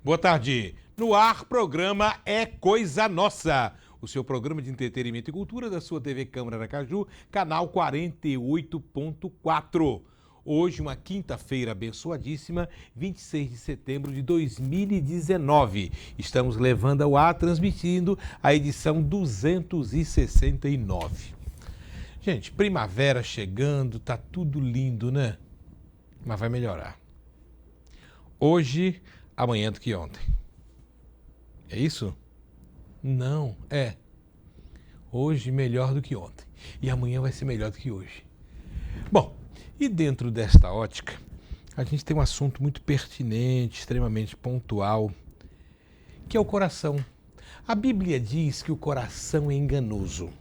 Boa tarde. No ar, programa É Coisa Nossa. O seu programa de entretenimento e cultura da sua TV Câmara Aracaju, canal 48.4. Hoje, uma quinta-feira abençoadíssima, 26 de setembro de 2019. Estamos levando ao ar, transmitindo a edição 269. Gente, primavera chegando, tá tudo lindo, né? Mas vai melhorar. Hoje, amanhã do que ontem. É isso? Não, é. Hoje melhor do que ontem. E amanhã vai ser melhor do que hoje. Bom, e dentro desta ótica, a gente tem um assunto muito pertinente, extremamente pontual, que é o coração. A Bíblia diz que o coração é enganoso.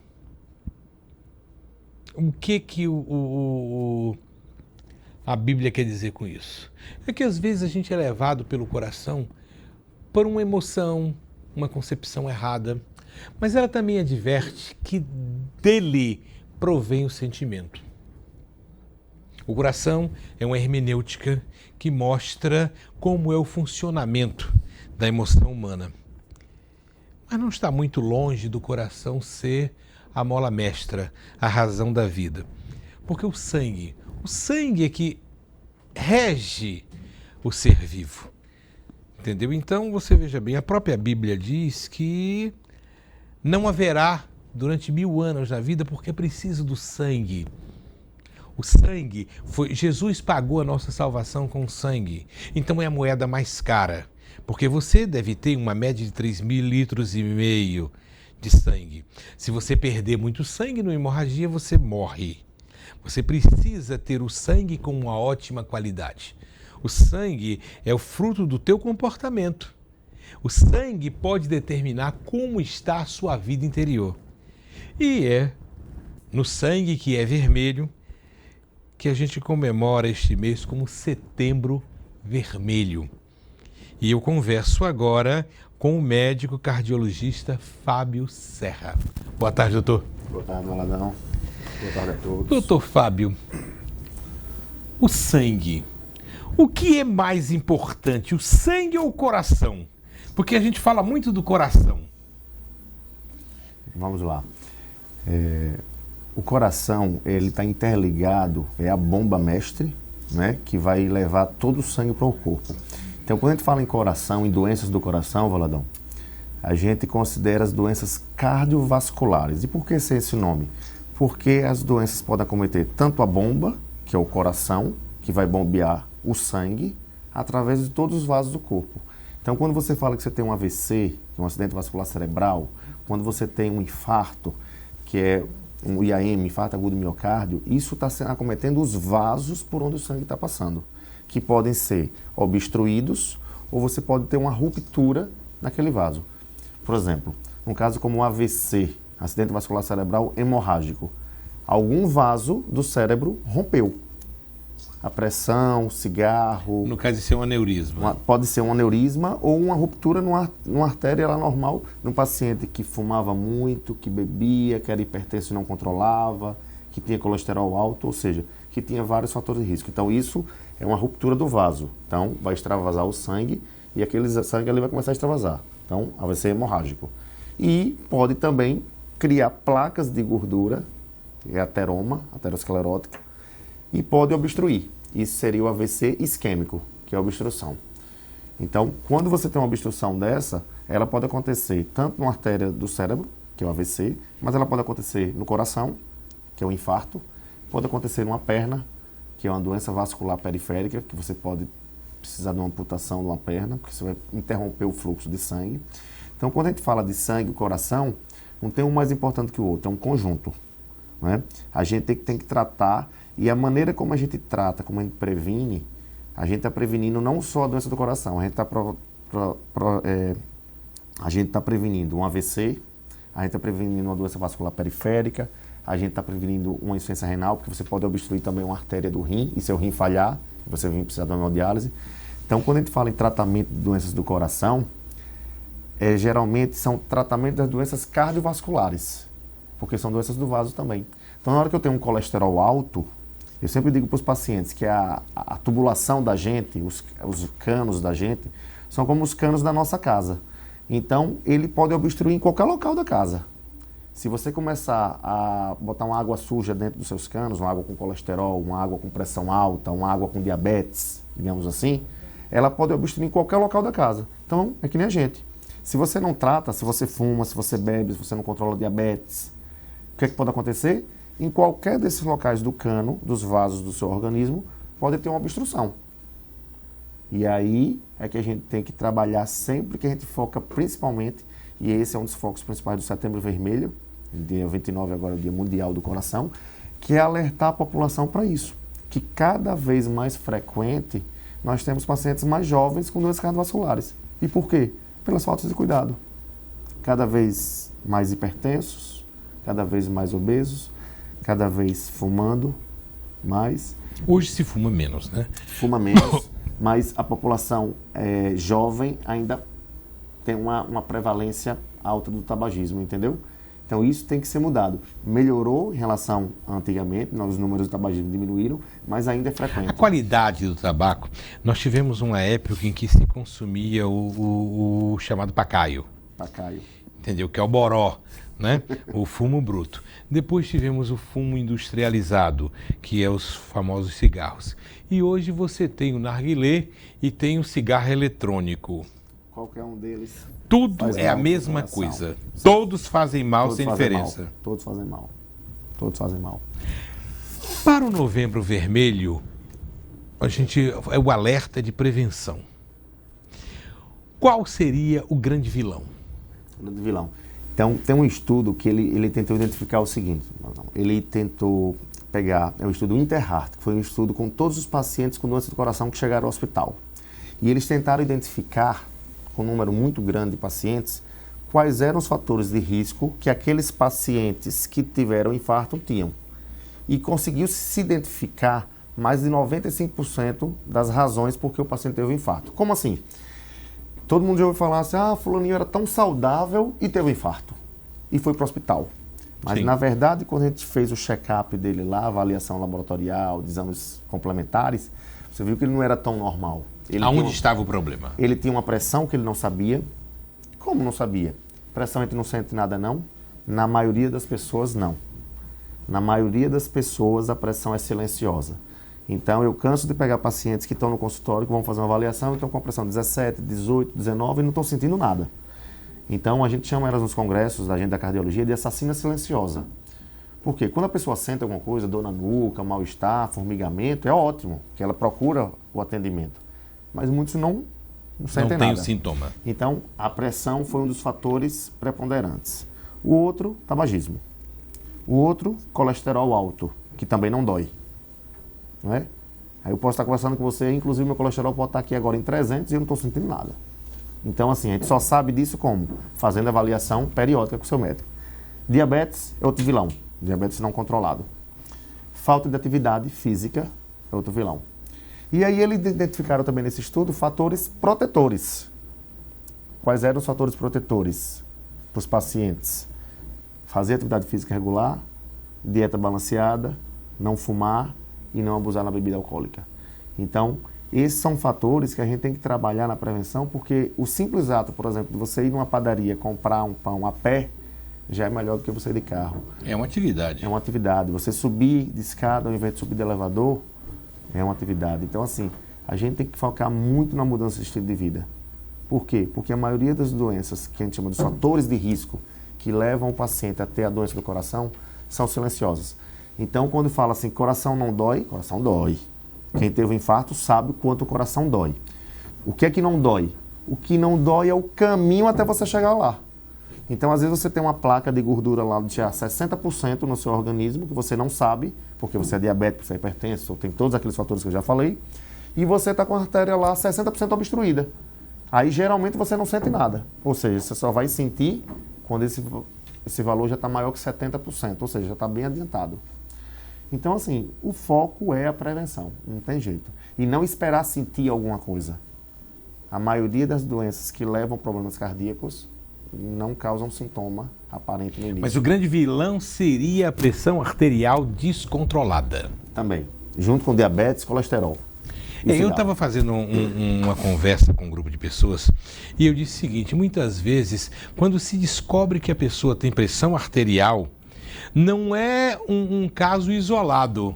O que a Bíblia quer dizer com isso? É que às vezes a gente é levado pelo coração por uma emoção, uma concepção errada, mas ela também adverte que dele provém o sentimento. O coração é uma hermenêutica que mostra como é o funcionamento da emoção humana. Mas não está muito longe do coração ser a mola mestra, a razão da vida. Porque o sangue é que rege o ser vivo. Entendeu? Então, você veja bem, a própria Bíblia diz que não haverá durante 1000 anos na vida porque é preciso do sangue. O sangue, Jesus pagou a nossa salvação com sangue. Então é a moeda mais cara. Porque você deve ter uma média de 3,5 litros de sangue. Se você perder muito sangue numa hemorragia, você morre. Você precisa ter o sangue com uma ótima qualidade. O sangue é o fruto do teu comportamento. O sangue pode determinar como está a sua vida interior. E é no sangue, que é vermelho, que a gente comemora este mês como Setembro Vermelho. E eu converso agora com o médico cardiologista Fábio Serra. Boa tarde, doutor. Boa tarde, Maladão. Boa tarde a todos. Doutor Fábio, o sangue. O que é mais importante, o sangue ou o coração? Porque a gente fala muito do coração. Vamos lá. O coração, ele está interligado, é a bomba mestre, né, que vai levar todo o sangue para o corpo. Então, quando a gente fala em coração, em doenças do coração, Valadão, a gente considera as doenças cardiovasculares. E por que esse nome? Porque as doenças podem acometer tanto a bomba, que é o coração, que vai bombear o sangue, através de todos os vasos do corpo. Então, quando você fala que você tem um AVC, que é um acidente vascular cerebral, quando você tem um infarto, que é um IAM, infarto agudo do miocárdio, isso está acometendo os vasos por onde o sangue está passando, que podem ser obstruídos ou você pode ter uma ruptura naquele vaso. Por exemplo, um caso como um AVC, acidente vascular cerebral hemorrágico, algum vaso do cérebro rompeu. A pressão, cigarro... No caso de ser um aneurisma. Pode ser um aneurisma ou uma ruptura numa artéria lá normal, num paciente que fumava muito, que bebia, que era hipertenso e não controlava, que tinha colesterol alto, ou seja, que tinha vários fatores de risco. Então isso é uma ruptura do vaso. Então vai extravasar o sangue e aquele sangue ali vai começar a extravasar. Então vai ser hemorrágico. E pode também criar placas de gordura, é ateroma, aterosclerótico, e pode obstruir. Isso seria o AVC isquêmico, que é a obstrução. Então, quando você tem uma obstrução dessa, ela pode acontecer tanto numa artéria do cérebro, que é o AVC, mas ela pode acontecer no coração, que é o infarto, pode acontecer numa perna, que é uma doença vascular periférica, que você pode precisar de uma amputação de uma perna, porque você vai interromper o fluxo de sangue. Então, quando a gente fala de sangue e coração, não tem um mais importante que o outro, é um conjunto, né? A gente tem que tratar. E a maneira como a gente trata, como a gente previne, a gente está prevenindo não só a doença do coração, a gente está prevenindo um AVC, a gente está prevenindo uma doença vascular periférica, a gente está prevenindo uma insuficiência renal, porque você pode obstruir também uma artéria do rim, e seu rim falhar, você vai precisar de uma hemodiálise. Então, quando a gente fala em tratamento de doenças do coração, geralmente são tratamentos das doenças cardiovasculares, porque são doenças do vaso também. Então, na hora que eu tenho um colesterol alto, eu sempre digo para os pacientes que a tubulação da gente, os canos da gente, são como os canos da nossa casa. Então, ele pode obstruir em qualquer local da casa. Se você começar a botar uma água suja dentro dos seus canos, uma água com colesterol, uma água com pressão alta, uma água com diabetes, digamos assim, ela pode obstruir em qualquer local da casa. Então, é que nem a gente. Se você não trata, se você fuma, se você bebe, se você não controla diabetes, o que é que pode acontecer? Em qualquer desses locais do cano, dos vasos do seu organismo, pode ter uma obstrução. E aí é que a gente tem que trabalhar sempre, que a gente foca principalmente, e esse é um dos focos principais do Setembro Vermelho, dia 29 agora é o Dia Mundial do Coração, que é alertar a população para isso, que cada vez mais frequente nós temos pacientes mais jovens com doenças cardiovasculares. E por quê? Pelas faltas de cuidado. Cada vez mais hipertensos, cada vez mais obesos, cada vez fumando mais. Hoje se fuma menos, né? Fuma menos, mas a população jovem ainda tem uma prevalência alta do tabagismo, entendeu? Então isso tem que ser mudado. Melhorou em relação a antigamente, os números do tabagismo diminuíram, mas ainda é frequente. A qualidade do tabaco, nós tivemos uma época em que se consumia o chamado pacaio. Pacaio. Entendeu? Que é o boró, né? O fumo bruto. Depois tivemos o fumo industrializado, que é os famosos cigarros. E hoje você tem o narguilé e tem o cigarro eletrônico. Qualquer um deles. Tudo é a mesma coisa. Todos fazem mal sem diferença. Todos fazem mal. Todos fazem mal. Para o Novembro Vermelho, é o alerta de prevenção. Qual seria o grande vilão? O grande vilão. Então, tem um estudo que ele tentou identificar o seguinte. Ele tentou pegar, é o estudo Interheart, que foi um estudo com todos os pacientes com doença do coração que chegaram ao hospital. E eles tentaram identificar, com um número muito grande de pacientes, quais eram os fatores de risco que aqueles pacientes que tiveram infarto tinham. E conseguiu se identificar mais de 95% das razões por que o paciente teve um infarto. Como assim? Todo mundo já ouviu falar assim, fulaninho era tão saudável e teve um infarto. E foi para o hospital. Mas, na verdade, quando a gente fez o check-up dele lá, avaliação laboratorial, de exames complementares, você viu que ele não era tão normal. Aonde estava o problema? Ele tinha uma pressão que ele não sabia. Como não sabia? Pressão a gente não sente nada, não. Na maioria das pessoas, não. Na maioria das pessoas, a pressão é silenciosa. Então, eu canso de pegar pacientes que estão no consultório, que vão fazer uma avaliação, e estão com a pressão 17, 18, 19 e não estão sentindo nada. Então, a gente chama elas nos congressos da gente da cardiologia de assassina silenciosa. Por quê? Quando a pessoa sente alguma coisa, dor na nuca, mal-estar, formigamento, é ótimo, que ela procura o atendimento. Mas muitos não sentem nada. Não tem o sintoma. Então, a pressão foi um dos fatores preponderantes. O outro, tabagismo. O outro, colesterol alto, que também não dói. Não é? Aí eu posso estar conversando com você, inclusive meu colesterol pode estar aqui agora em 300 e eu não estou sentindo nada. Então, assim, a gente só sabe disso como? Fazendo avaliação periódica com o seu médico. Diabetes é outro vilão. Diabetes não controlado. Falta de atividade física é outro vilão. E aí eles identificaram também nesse estudo fatores protetores. Quais eram os fatores protetores para os pacientes? Fazer atividade física regular, dieta balanceada, não fumar e não abusar na bebida alcoólica. Então, esses são fatores que a gente tem que trabalhar na prevenção, porque o simples ato, por exemplo, de você ir numa padaria comprar um pão a pé, já é melhor do que você ir de carro. É uma atividade. É uma atividade. Você subir de escada ao invés de subir de elevador, é uma atividade. Então, assim, a gente tem que focar muito na mudança de estilo de vida. Por quê? Porque a maioria das doenças que a gente chama de fatores de risco que levam o paciente a ter a doença do coração são silenciosas. Então, quando fala assim, coração não dói, coração dói. Quem teve um infarto sabe o quanto o coração dói. O que é que não dói? O que não dói é o caminho até você chegar lá. Então, às vezes, você tem uma placa de gordura lá de 60% no seu organismo, que você não sabe, porque você é diabético, você é hipertenso, tem todos aqueles fatores que eu já falei, e você está com a artéria lá 60% obstruída. Aí, geralmente, você não sente nada. Ou seja, você só vai sentir quando esse valor já está maior que 70%, ou seja, já está bem adiantado. Então, assim, o foco é a prevenção, não tem jeito. E não esperar sentir alguma coisa. A maioria das doenças que levam a problemas cardíacos não causam sintoma aparente no início. Mas o grande vilão seria a pressão arterial descontrolada. Também, junto com diabetes e colesterol. Eu estava fazendo uma conversa com um grupo de pessoas e eu disse o seguinte: muitas vezes, quando se descobre que a pessoa tem pressão arterial, não é um caso isolado.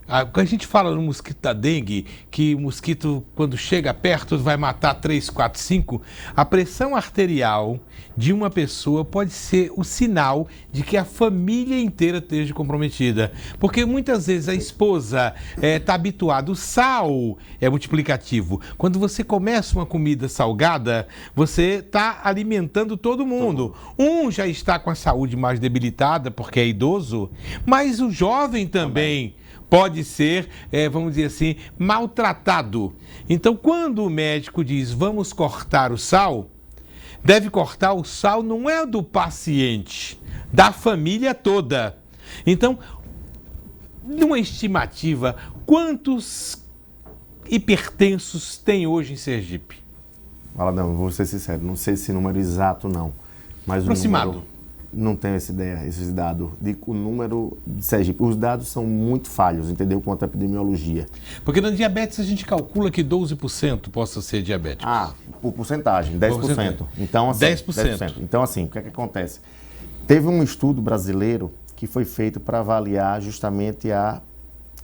A gente fala no mosquito da dengue, que o mosquito, quando chega perto, vai matar 3, 4, 5. A pressão arterial de uma pessoa pode ser o sinal de que a família inteira esteja comprometida. Porque muitas vezes a esposa está habituada, o sal é multiplicativo. Quando você começa uma comida salgada, você está alimentando todo mundo. Um já está com a saúde mais debilitada porque é idoso, mas o jovem também pode ser, vamos dizer assim, maltratado. Então, quando o médico diz, vamos cortar o sal, deve cortar o sal não é do paciente, da família toda. Então, numa estimativa, quantos hipertensos tem hoje em Sergipe? Valadão, vou ser sincero, não sei esse número exato não, mas aproximado. O número, não tenho essa ideia, esse dado, o número de Sergipe. Os dados são muito falhos, entendeu? Quanto à epidemiologia. Porque na diabetes a gente calcula que 12% possa ser diabético. Por porcentagem, 10%. Então, assim, 10%. Então, assim, o que é que acontece? Teve um estudo brasileiro que foi feito para avaliar justamente a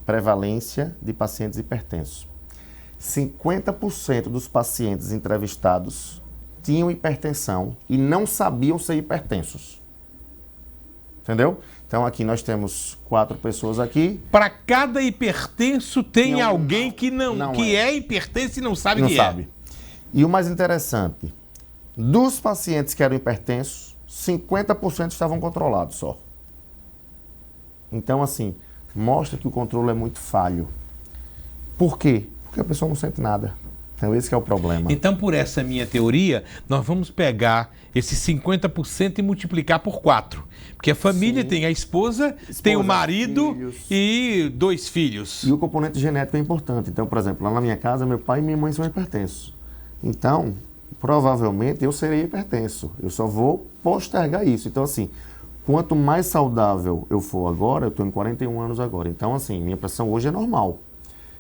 prevalência de pacientes hipertensos. 50% dos pacientes entrevistados tinham hipertensão e não sabiam ser hipertensos. Entendeu? Então aqui nós temos 4 pessoas aqui. Para cada hipertenso tem alguém que é hipertenso e não sabe que é. E o mais interessante, dos pacientes que eram hipertensos, 50% estavam controlados só. Então assim, mostra que o controle é muito falho. Por quê? Porque a pessoa não sente nada. Então esse que é o problema. Então, por essa minha teoria, nós vamos pegar esses 50% e multiplicar por 4. Porque a família tem a esposa, tem o marido e 2 filhos. E o componente genético é importante. Então, por exemplo, lá na minha casa, meu pai e minha mãe são hipertensos. Então, provavelmente eu serei hipertenso. Eu só vou postergar isso. Então, assim, quanto mais saudável eu for agora, eu estou em 41 anos agora. Então, assim, minha pressão hoje é normal.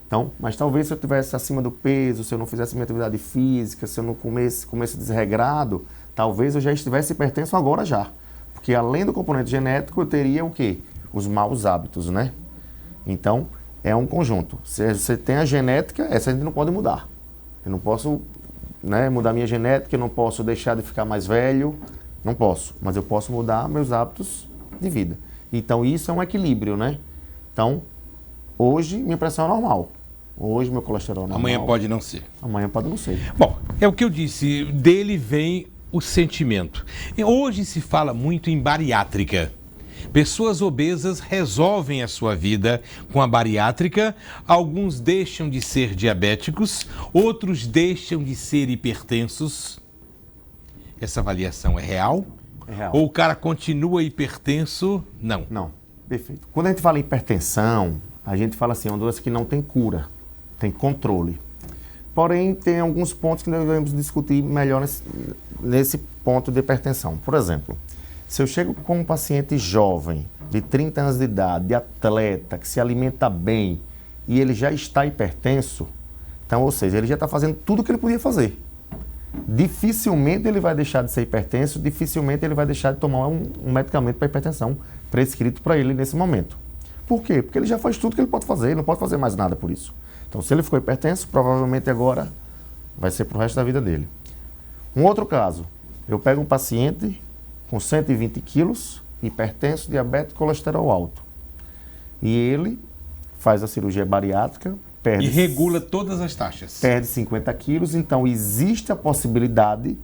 Então, mas talvez se eu estivesse acima do peso, se eu não fizesse minha atividade física, se eu não comesse desregrado, talvez eu já estivesse hipertenso agora já. Porque além do componente genético, eu teria o quê? Os maus hábitos, né? Então, é um conjunto. Se você tem a genética, essa a gente não pode mudar. Eu não posso, né, mudar minha genética, eu não posso deixar de ficar mais velho, não posso. Mas eu posso mudar meus hábitos de vida. Então, isso é um equilíbrio, né? Então, hoje, minha pressão é normal. Hoje, meu colesterol é normal. Amanhã pode não ser. Amanhã pode não ser. Bom, é o que eu disse. Dele vem o sentimento. Hoje se fala muito em bariátrica. Pessoas obesas resolvem a sua vida com a bariátrica. Alguns deixam de ser diabéticos, outros deixam de ser hipertensos. Essa avaliação é real? É real. Ou o cara continua hipertenso? Não. Não. Perfeito. Quando a gente fala em hipertensão, a gente fala assim, é uma doença que não tem cura, tem controle. Porém, tem alguns pontos que nós devemos discutir melhor nesse ponto de hipertensão. Por exemplo, se eu chego com um paciente jovem, de 30 anos de idade, de atleta, que se alimenta bem, e ele já está hipertenso, então, ou seja, ele já está fazendo tudo o que ele podia fazer. Dificilmente ele vai deixar de ser hipertenso, dificilmente ele vai deixar de tomar um medicamento para hipertensão prescrito para ele nesse momento. Por quê? Porque ele já faz tudo que ele pode fazer, ele não pode fazer mais nada por isso. Então, se ele ficou hipertenso, provavelmente agora vai ser para o resto da vida dele. Um outro caso, eu pego um paciente com 120 quilos, hipertenso, diabetes, colesterol alto. E ele faz a cirurgia bariátrica, e regula todas as taxas. Perde 50 quilos, então existe a possibilidade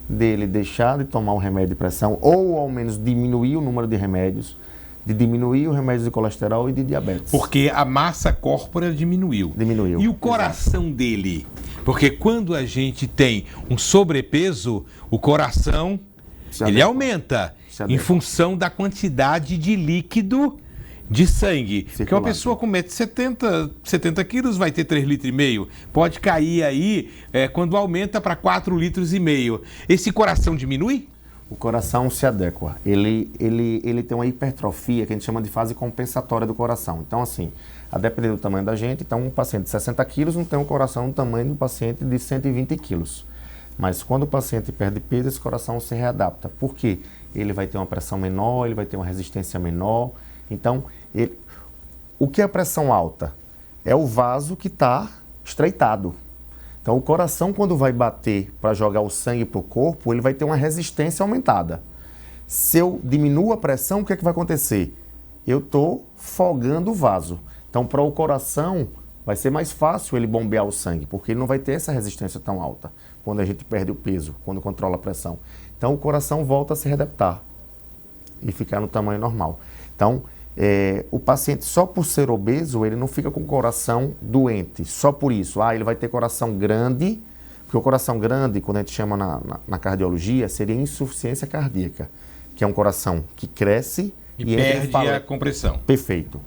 dele deixar de tomar um remédio de pressão ou ao menos diminuir o número de remédios, de diminuir o remédio de colesterol e de diabetes. Porque a massa corpórea diminuiu. Diminuiu. E o coração dele? Porque quando a gente tem um sobrepeso, o coração, ele aumenta em função da quantidade de líquido de sangue. Porque uma pessoa com 70 quilos vai ter 3,5 litros. Pode cair aí quando aumenta para 4,5 litros. Esse coração diminui? o coração se adequa. Ele tem uma hipertrofia que a gente chama de fase compensatória do coração. Então, assim, a depender do tamanho da gente, então um paciente de 60 quilos não tem um coração do tamanho do paciente de 120 quilos. Mas quando o paciente perde peso, esse coração se readapta. Por quê? Ele vai ter uma pressão menor, ele vai ter uma resistência menor. Então, o que é a pressão alta? É o vaso que está estreitado. Então, o coração, quando vai bater para jogar o sangue para o corpo, ele vai ter uma resistência aumentada. Se eu diminuo a pressão, o que é que vai acontecer? Eu estou folgando o vaso. Então, para o coração, vai ser mais fácil ele bombear o sangue, porque ele não vai ter essa resistência tão alta quando a gente perde o peso, quando controla a pressão. Então, o coração volta a se readaptar e ficar no tamanho normal. Então, o paciente, só por ser obeso, ele não fica com o coração doente, só por isso. Ele vai ter coração grande, porque o coração grande, quando a gente chama na cardiologia, seria insuficiência cardíaca, que é um coração que cresce e perde a compressão. Perfeito.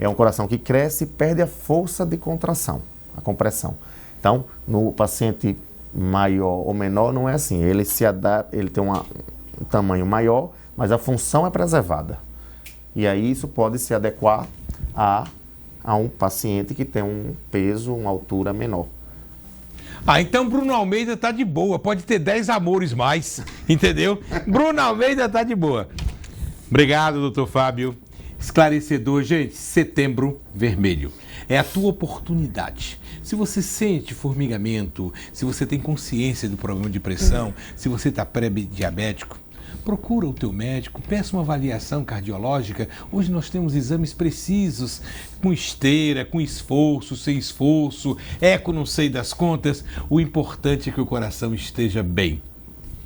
É um coração que cresce e perde a força de contração, a compressão. Então, no paciente maior ou menor, não é assim. Ele se adapta, ele tem um tamanho maior, mas a função é preservada. E aí isso pode se adequar a um paciente que tem um peso, uma altura menor. Então Bruno Almeida tá de boa, pode ter 10 amores mais, entendeu? Bruno Almeida tá de boa. Obrigado, doutor Fábio. Esclarecedor, gente, Setembro Vermelho. É a tua oportunidade. Se você sente formigamento, se você tem consciência do problema de pressão, se você está pré-diabético, procura o teu médico, peça uma avaliação cardiológica. Hoje nós temos exames precisos, com esteira, com esforço, sem esforço, eco não sei das contas. O importante é que o coração esteja bem.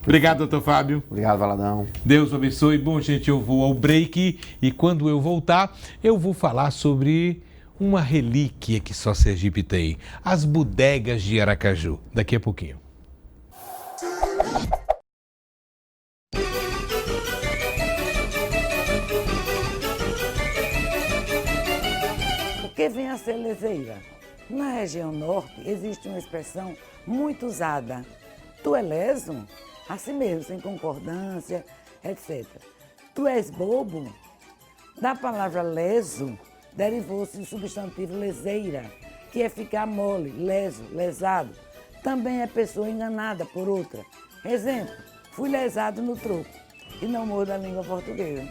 Obrigado, doutor Fábio. Obrigado, Valadão. Deus abençoe. Bom, gente, eu vou ao break e quando eu voltar, eu vou falar sobre uma relíquia que só Sergipe tem, as bodegas de Aracaju. Daqui a pouquinho. O que vem a ser leseira? Na região norte existe uma expressão muito usada. Tu é leso? Assim mesmo, sem concordância, etc. Tu és bobo? Da palavra leso, derivou-se o substantivo leseira, que é ficar mole, leso, lesado. Também é pessoa enganada por outra. Exemplo, fui lesado no troco e não morro da língua portuguesa.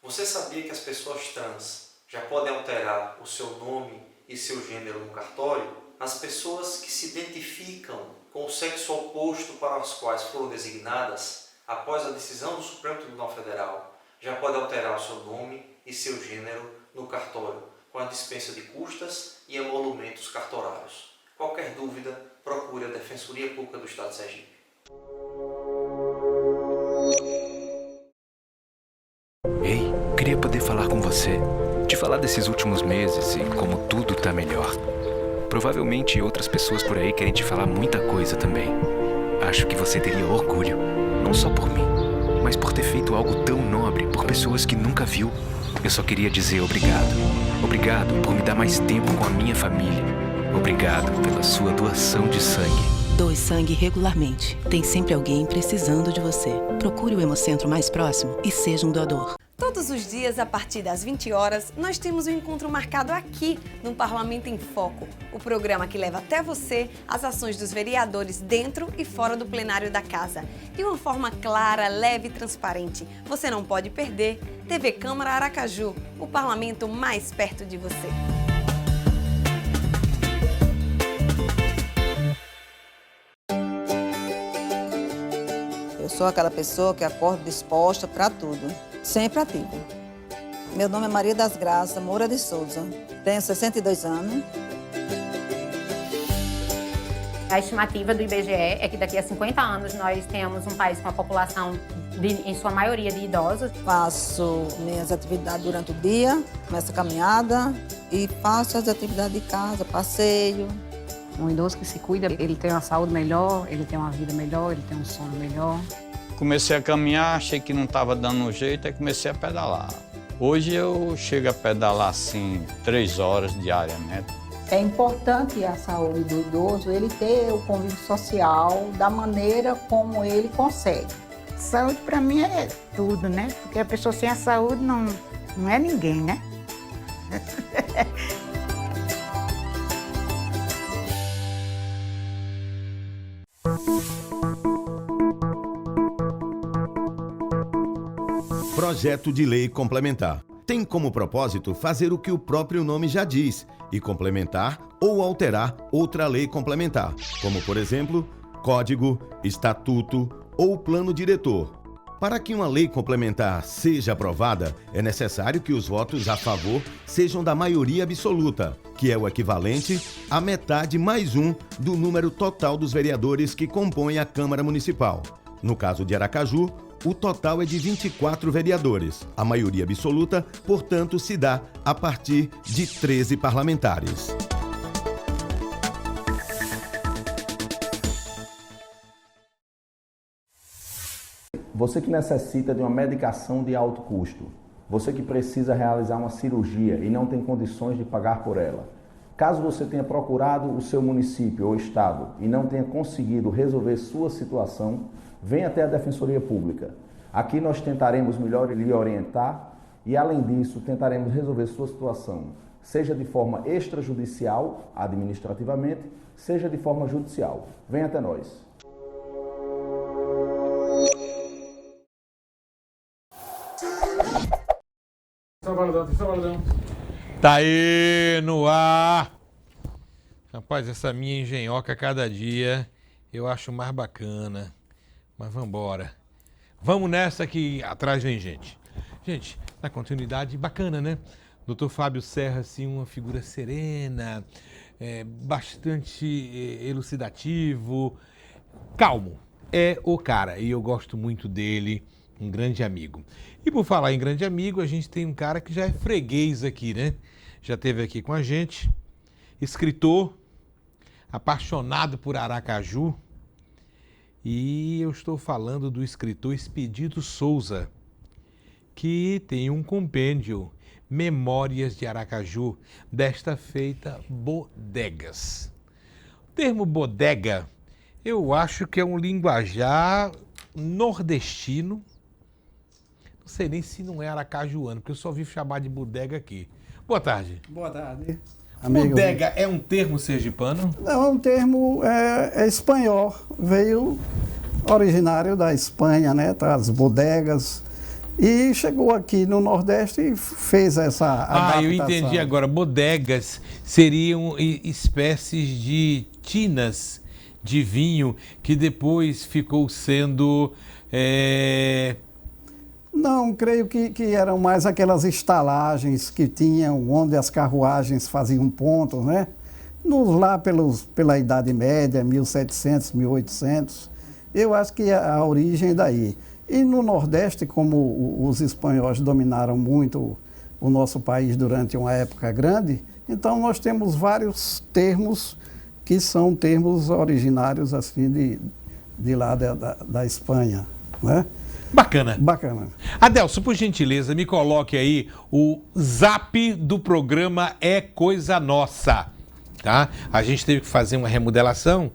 Você sabia que as pessoas trans já podem alterar o seu nome e seu gênero no cartório? As pessoas que se identificam com o sexo oposto para os quais foram designadas, após a decisão do Supremo Tribunal Federal, já podem alterar o seu nome e seu gênero no cartório, com a dispensa de custas e emolumentos cartorários. Qualquer dúvida, procure a Defensoria Pública do Estado de Sergipe. Ei, queria poder falar com você, te falar desses últimos meses e como tudo tá melhor. Provavelmente outras pessoas por aí querem te falar muita coisa também. Acho que você teria orgulho, não só por mim, mas por ter feito algo tão nobre por pessoas que nunca viu. Eu só queria dizer obrigado. Obrigado por me dar mais tempo com a minha família. Obrigado pela sua doação de sangue. Doe sangue regularmente. Tem sempre alguém precisando de você. Procure o Hemocentro mais próximo e seja um doador. Todos os dias, a partir das 20 horas, nós temos um encontro marcado aqui no Parlamento em Foco, o programa que leva até você as ações dos vereadores dentro e fora do plenário da Casa, de uma forma clara, leve e transparente. Você não pode perder. TV Câmara Aracaju, o parlamento mais perto de você. Eu sou aquela pessoa que acorda disposta para tudo, sempre ativa. Meu nome é Maria das Graças Moura de Souza, tenho 62 anos. A estimativa do IBGE é que daqui a 50 anos nós tenhamos um país com a população, em sua maioria, de idosos. Faço minhas atividades durante o dia, começo a caminhada e faço as atividades de casa, passeio. Um idoso que se cuida, ele tem uma saúde melhor, ele tem uma vida melhor, ele tem um sono melhor. Comecei a caminhar, achei que não estava dando jeito, aí comecei a pedalar. Hoje eu chego a pedalar assim 3 horas diariamente. É importante a saúde do idoso, ele ter o convívio social da maneira como ele consegue. Saúde para mim é tudo, né? Porque a pessoa sem a saúde não é ninguém, né? Projeto de Lei Complementar. Tem como propósito fazer o que o próprio nome já diz e complementar ou alterar outra lei complementar, como, por exemplo, Código, Estatuto ou Plano Diretor. Para que uma lei complementar seja aprovada, é necessário que os votos a favor sejam da maioria absoluta, que é o equivalente à metade mais um do número total dos vereadores que compõem a Câmara Municipal. No caso de Aracaju, o total é de 24 vereadores. A maioria absoluta, portanto, se dá a partir de 13 parlamentares. Você que necessita de uma medicação de alto custo, você que precisa realizar uma cirurgia e não tem condições de pagar por ela. Caso você tenha procurado o seu município ou estado e não tenha conseguido resolver sua situação, venha até a Defensoria Pública. Aqui nós tentaremos melhor lhe orientar e, além disso, tentaremos resolver sua situação, seja de forma extrajudicial, administrativamente, seja de forma judicial. Venha até nós. Tá aí no ar. Rapaz, essa minha engenhoca cada dia eu acho mais bacana. Mas vamos embora. Vamos nessa que atrás vem gente. Gente, na continuidade, bacana, né? Dr. Fábio Serra, assim, uma figura serena, bastante elucidativo, calmo. É o cara, e eu gosto muito dele, um grande amigo. E por falar em grande amigo, a gente tem um cara que já é freguês aqui, né? Já esteve aqui com a gente, escritor, apaixonado por Aracaju. E eu estou falando do escritor Expedito Souza, que tem um compêndio, Memórias de Aracaju, desta feita Bodegas. O termo bodega, eu acho que é um linguajar nordestino, não sei nem se não é aracajuano, porque eu só vi chamar de bodega aqui. Boa tarde. Boa tarde. Amigo. Bodega é um termo sergipano? Não, é um termo espanhol, veio originário da Espanha, né, as bodegas, e chegou aqui no Nordeste e fez essa adaptação. Eu entendi agora, bodegas seriam espécies de tinas de vinho que depois ficou sendo... Não, creio que eram mais aquelas estalagens que tinham, onde as carruagens faziam pontos, né? Lá pela Idade Média, 1700, 1800, eu acho que a origem é daí. E no Nordeste, como os espanhóis dominaram muito o nosso país durante uma época grande, então nós temos vários termos que são termos originários assim de lá da Espanha, né? Bacana. Bacana. Adelson, por gentileza, me coloque aí o zap do programa É Coisa Nossa, tá? A gente teve que fazer uma remodelação,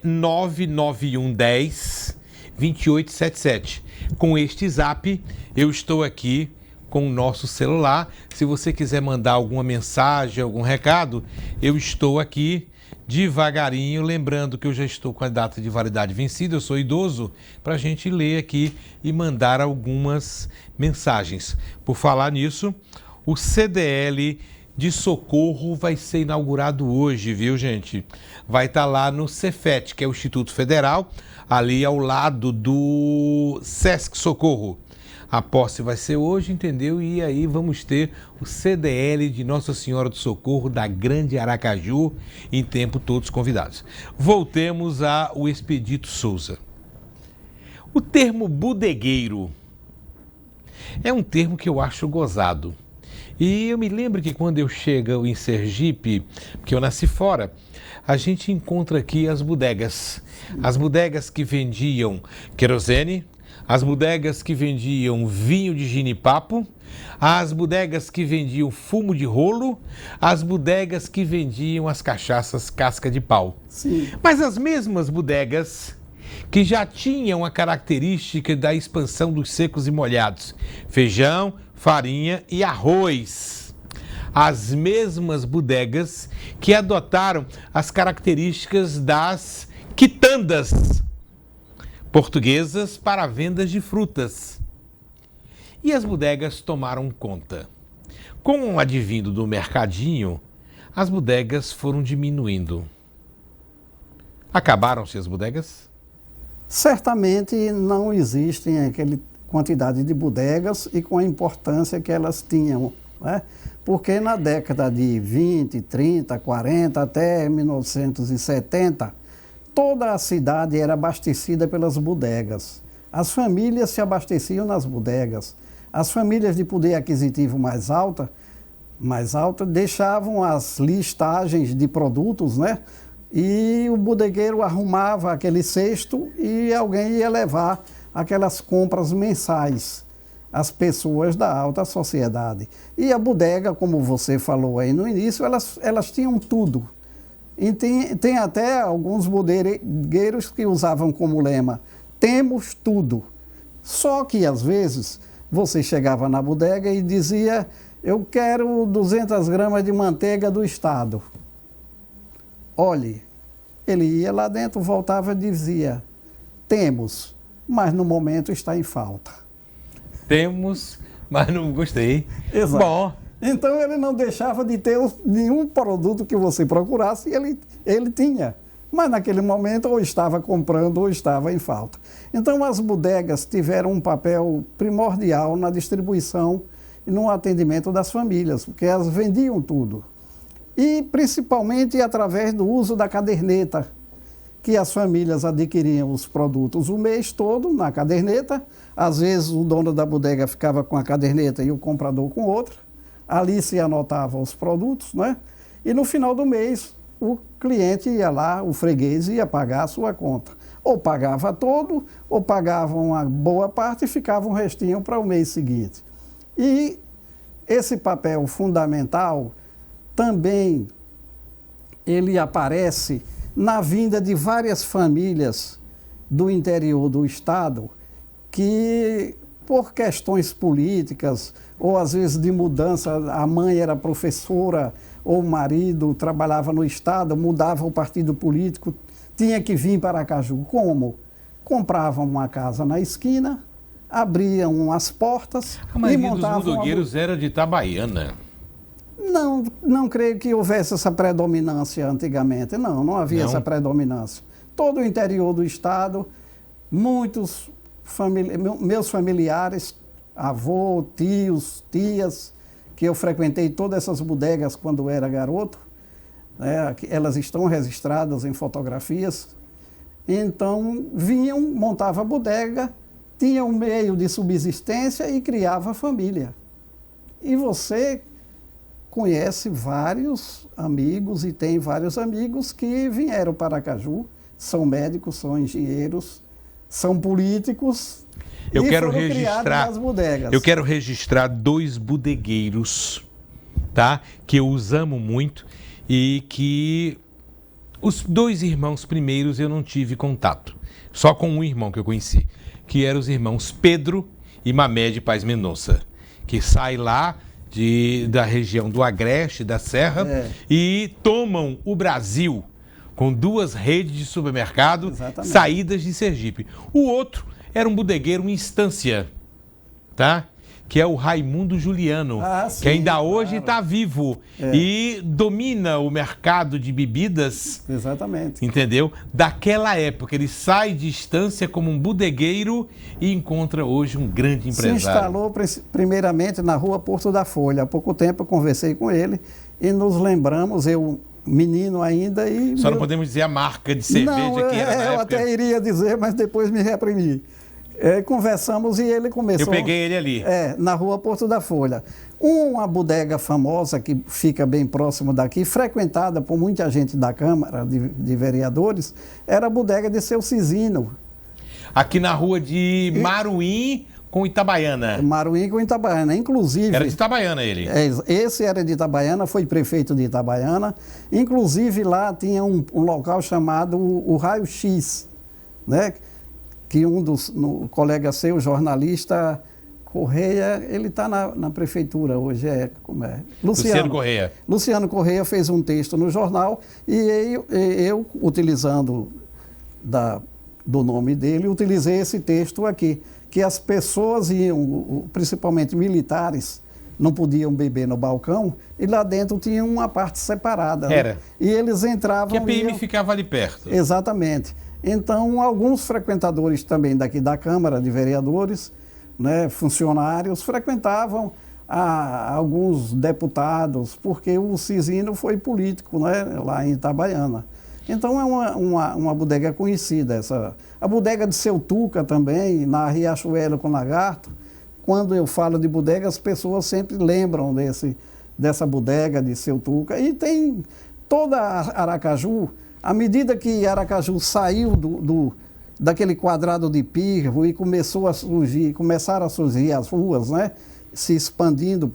99110 2877. Com este zap, eu estou aqui com o nosso celular. Se você quiser mandar alguma mensagem, algum recado, eu estou aqui devagarinho, lembrando que eu já estou com a data de validade vencida, eu sou idoso, para a gente ler aqui e mandar algumas mensagens. Por falar nisso, o CDL de Socorro vai ser inaugurado hoje, viu, gente? Vai estar lá no Cefet, que é o Instituto Federal, ali ao lado do Sesc Socorro. A posse vai ser hoje, entendeu? E aí vamos ter o CDL de Nossa Senhora do Socorro da Grande Aracaju, em tempo todos convidados. Voltemos ao Expedito Souza. O termo bodegueiro é um termo que eu acho gozado. E eu me lembro que quando eu chego em Sergipe, porque eu nasci fora, a gente encontra aqui as bodegas. As bodegas que vendiam querosene, as bodegas que vendiam vinho de ginipapo, as bodegas que vendiam fumo de rolo, as bodegas que vendiam as cachaças casca de pau. Sim. Mas as mesmas bodegas que já tinham a característica da expansão dos secos e molhados, feijão, farinha e arroz. As mesmas bodegas que adotaram as características das quitandas portuguesas para vendas de frutas. E as bodegas tomaram conta. Com o advindo do mercadinho, as bodegas foram diminuindo. Acabaram-se as bodegas? Certamente não existem aquela quantidade de bodegas e com a importância que elas tinham, né? Porque na década de 20, 30, 40 até 1970, toda a cidade era abastecida pelas bodegas. As famílias se abasteciam nas bodegas. As famílias de poder aquisitivo mais alta deixavam as listagens de produtos, né? E o bodegueiro arrumava aquele cesto e alguém ia levar aquelas compras mensais às pessoas da alta sociedade. E a bodega, como você falou aí no início, elas tinham tudo. E tem até alguns bodegueiros que usavam como lema, temos tudo. Só que, às vezes, você chegava na bodega e dizia, eu quero 200 gramas de manteiga do estado. Olhe, ele ia lá dentro, voltava e dizia, temos, mas no momento está em falta. Temos, mas não gostei. Exato. Bom. Então ele não deixava de ter nenhum produto que você procurasse, ele tinha. Mas naquele momento ou estava comprando ou estava em falta. Então as bodegas tiveram um papel primordial na distribuição e no atendimento das famílias, porque elas vendiam tudo. E principalmente através do uso da caderneta, que as famílias adquiriam os produtos o mês todo na caderneta. Às vezes o dono da bodega ficava com a caderneta e o comprador com outra. Ali se anotavam os produtos, né? E no final do mês o cliente ia lá, o freguês ia pagar a sua conta. Ou pagava todo, ou pagava uma boa parte e ficava um restinho para o mês seguinte. E esse papel fundamental também ele aparece na vinda de várias famílias do interior do estado que, por questões políticas, ou às vezes de mudança, a mãe era professora ou o marido trabalhava no estado, mudava o partido político, tinha que vir para Aracaju. Como? Compravam uma casa na esquina, abriam as portas e montavam... Os bodegueiros era de Itabaiana. Não creio que houvesse essa predominância antigamente. Não havia essa predominância. Todo o interior do estado, muitos meus familiares, avô, tios, tias, que eu frequentei todas essas bodegas quando era garoto, né, elas estão registradas em fotografias. Então, vinham, montavam a bodega, tinham um meio de subsistência e criava a família. E você conhece vários amigos e tem vários amigos que vieram para Aracaju, são médicos, são engenheiros, são políticos. Eu quero registrar 2 bodegueiros, tá? Que eu os amo muito e que os 2 irmãos primeiros eu não tive contato, só com um irmão que eu conheci, que eram os irmãos Pedro e Mamed Paz Mendonça, que sai lá da região do Agreste, da Serra, e tomam o Brasil com 2 redes de supermercado, saídas de Sergipe. O outro era um bodegueiro em Estância, tá? Que é o Raimundo Juliano, que ainda hoje está vivo e domina o mercado de bebidas. Exatamente. Entendeu? Daquela época, ele sai de Estância como um bodegueiro e encontra hoje um grande empresário. Se instalou primeiramente na rua Porto da Folha. Há pouco tempo eu conversei com ele e nos lembramos, eu menino ainda e... Só não podemos dizer a marca de cerveja que era na época. Eu até iria dizer, mas depois me reprimi. Conversamos e ele começou... Eu peguei ele ali. Na rua Porto da Folha. Uma bodega famosa que fica bem próximo daqui, frequentada por muita gente da Câmara de Vereadores, era a bodega de Seu Cisino. Aqui na rua de Maruim com Itabaiana. Maruim com Itabaiana, inclusive... Era de Itabaiana ele. Esse era de Itabaiana, foi prefeito de Itabaiana. Inclusive lá tinha um local chamado o Raio X, né? Que um dos colegas seu, jornalista Correia, ele está na prefeitura hoje, como é? Luciano Correia. Luciano Correia fez um texto no jornal e eu utilizando do nome dele, utilizei esse texto aqui, que as pessoas iam, principalmente militares, não podiam beber no balcão e lá dentro tinha uma parte separada. Era. Né? E eles entravam... Que a PM ficava ali perto. Exatamente. Então, alguns frequentadores também daqui da Câmara de Vereadores, né, funcionários, frequentavam alguns deputados, porque o Cisino foi político, né, lá em Itabaiana. Então, é uma bodega conhecida. A bodega de Seu Tuca também, na Riachuelo com Lagarto. Quando eu falo de bodega, as pessoas sempre lembram dessa bodega de Seu Tuca. E tem toda Aracaju, à medida que Aracaju saiu daquele quadrado de Pirvo e começaram a surgir as ruas, né, se expandindo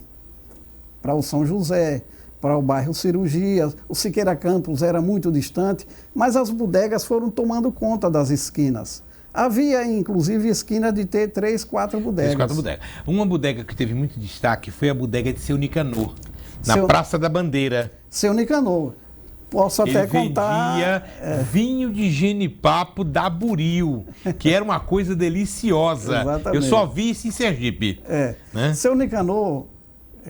para o São José, para o bairro Cirurgia, o Siqueira Campos era muito distante, mas as bodegas foram tomando conta das esquinas. Havia, inclusive, esquina de ter 3, 4 bodegas. 3, 4 bodegas. Uma bodega que teve muito destaque foi a bodega de Seu Nicanor, na Praça da Bandeira. Seu Nicanor. Posso até contar... vendia vinho de genipapo da Buril, que era uma coisa deliciosa. Exatamente. Eu só vi isso em Sergipe. Né? Seu Nicanor,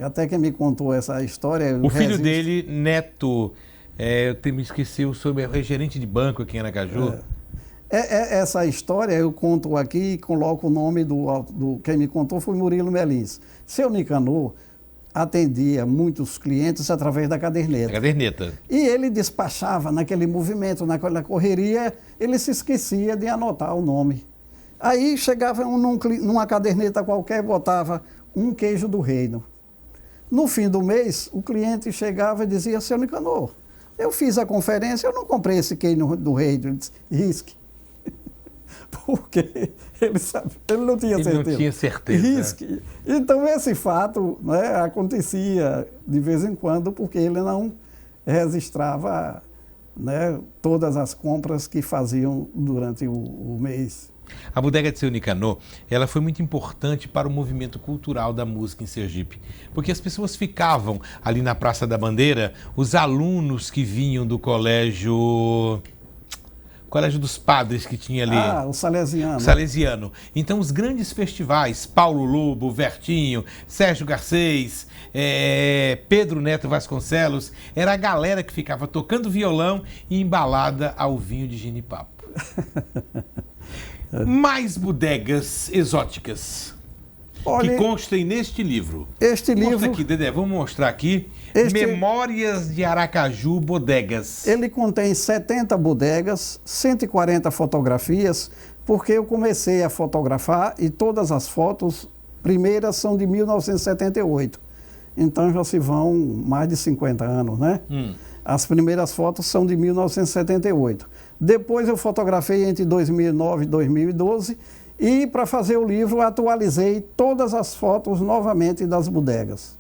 até quem me contou essa história... O filho dele, Neto, eu me esqueci sobre o gerente de banco aqui em Aracaju. Essa história eu conto aqui e coloco o nome do quem me contou foi Murilo Melins. Seu Nicanor atendia muitos clientes através da caderneta. A caderneta. E ele despachava naquele movimento, naquela correria, ele se esquecia de anotar o nome. Aí chegava numa caderneta qualquer, botava um queijo do reino. No fim do mês, o cliente chegava e dizia, seu Nicanor, eu fiz a conferência, eu não comprei esse queijo do reino. Ele disse, risque. Porque ele não tinha certeza. Ele não tinha certeza. Risque. Então, esse fato, né, acontecia de vez em quando, porque ele não registrava, né, todas as compras que faziam durante o mês. A bodega de Seu Nicanor, ela foi muito importante para o movimento cultural da música em Sergipe, porque as pessoas ficavam ali na Praça da Bandeira, os alunos que vinham do colégio dos Padres que tinha ali. O Salesiano. O Salesiano. Então, os grandes festivais, Paulo Lobo, Vertinho, Sérgio Garcês, Pedro Neto Vasconcelos, era a galera que ficava tocando violão e embalada ao vinho de genipapo. Mais bodegas exóticas que constem neste livro. Este livro... Mostra aqui, Dedé, vamos mostrar aqui. Memórias de Aracaju Bodegas. Ele contém 70 bodegas, 140 fotografias, porque eu comecei a fotografar e todas as fotos primeiras são de 1978. Então já se vão mais de 50 anos, né? As primeiras fotos são de 1978. Depois eu fotografei entre 2009 e 2012 e para fazer o livro atualizei todas as fotos novamente das bodegas.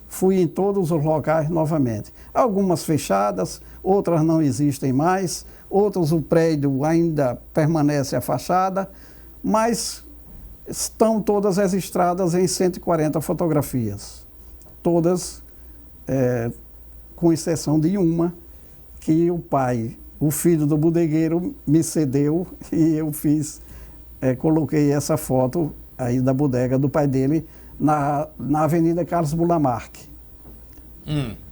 Fui em todos os locais novamente. Algumas fechadas, outras não existem mais, outras o prédio ainda permanece a fachada, mas estão todas registradas em 140 fotografias. Todas, com exceção de uma, que o filho do bodegueiro me cedeu e eu coloquei essa foto aí da bodega do pai dele na Avenida Carlos Bulamarque.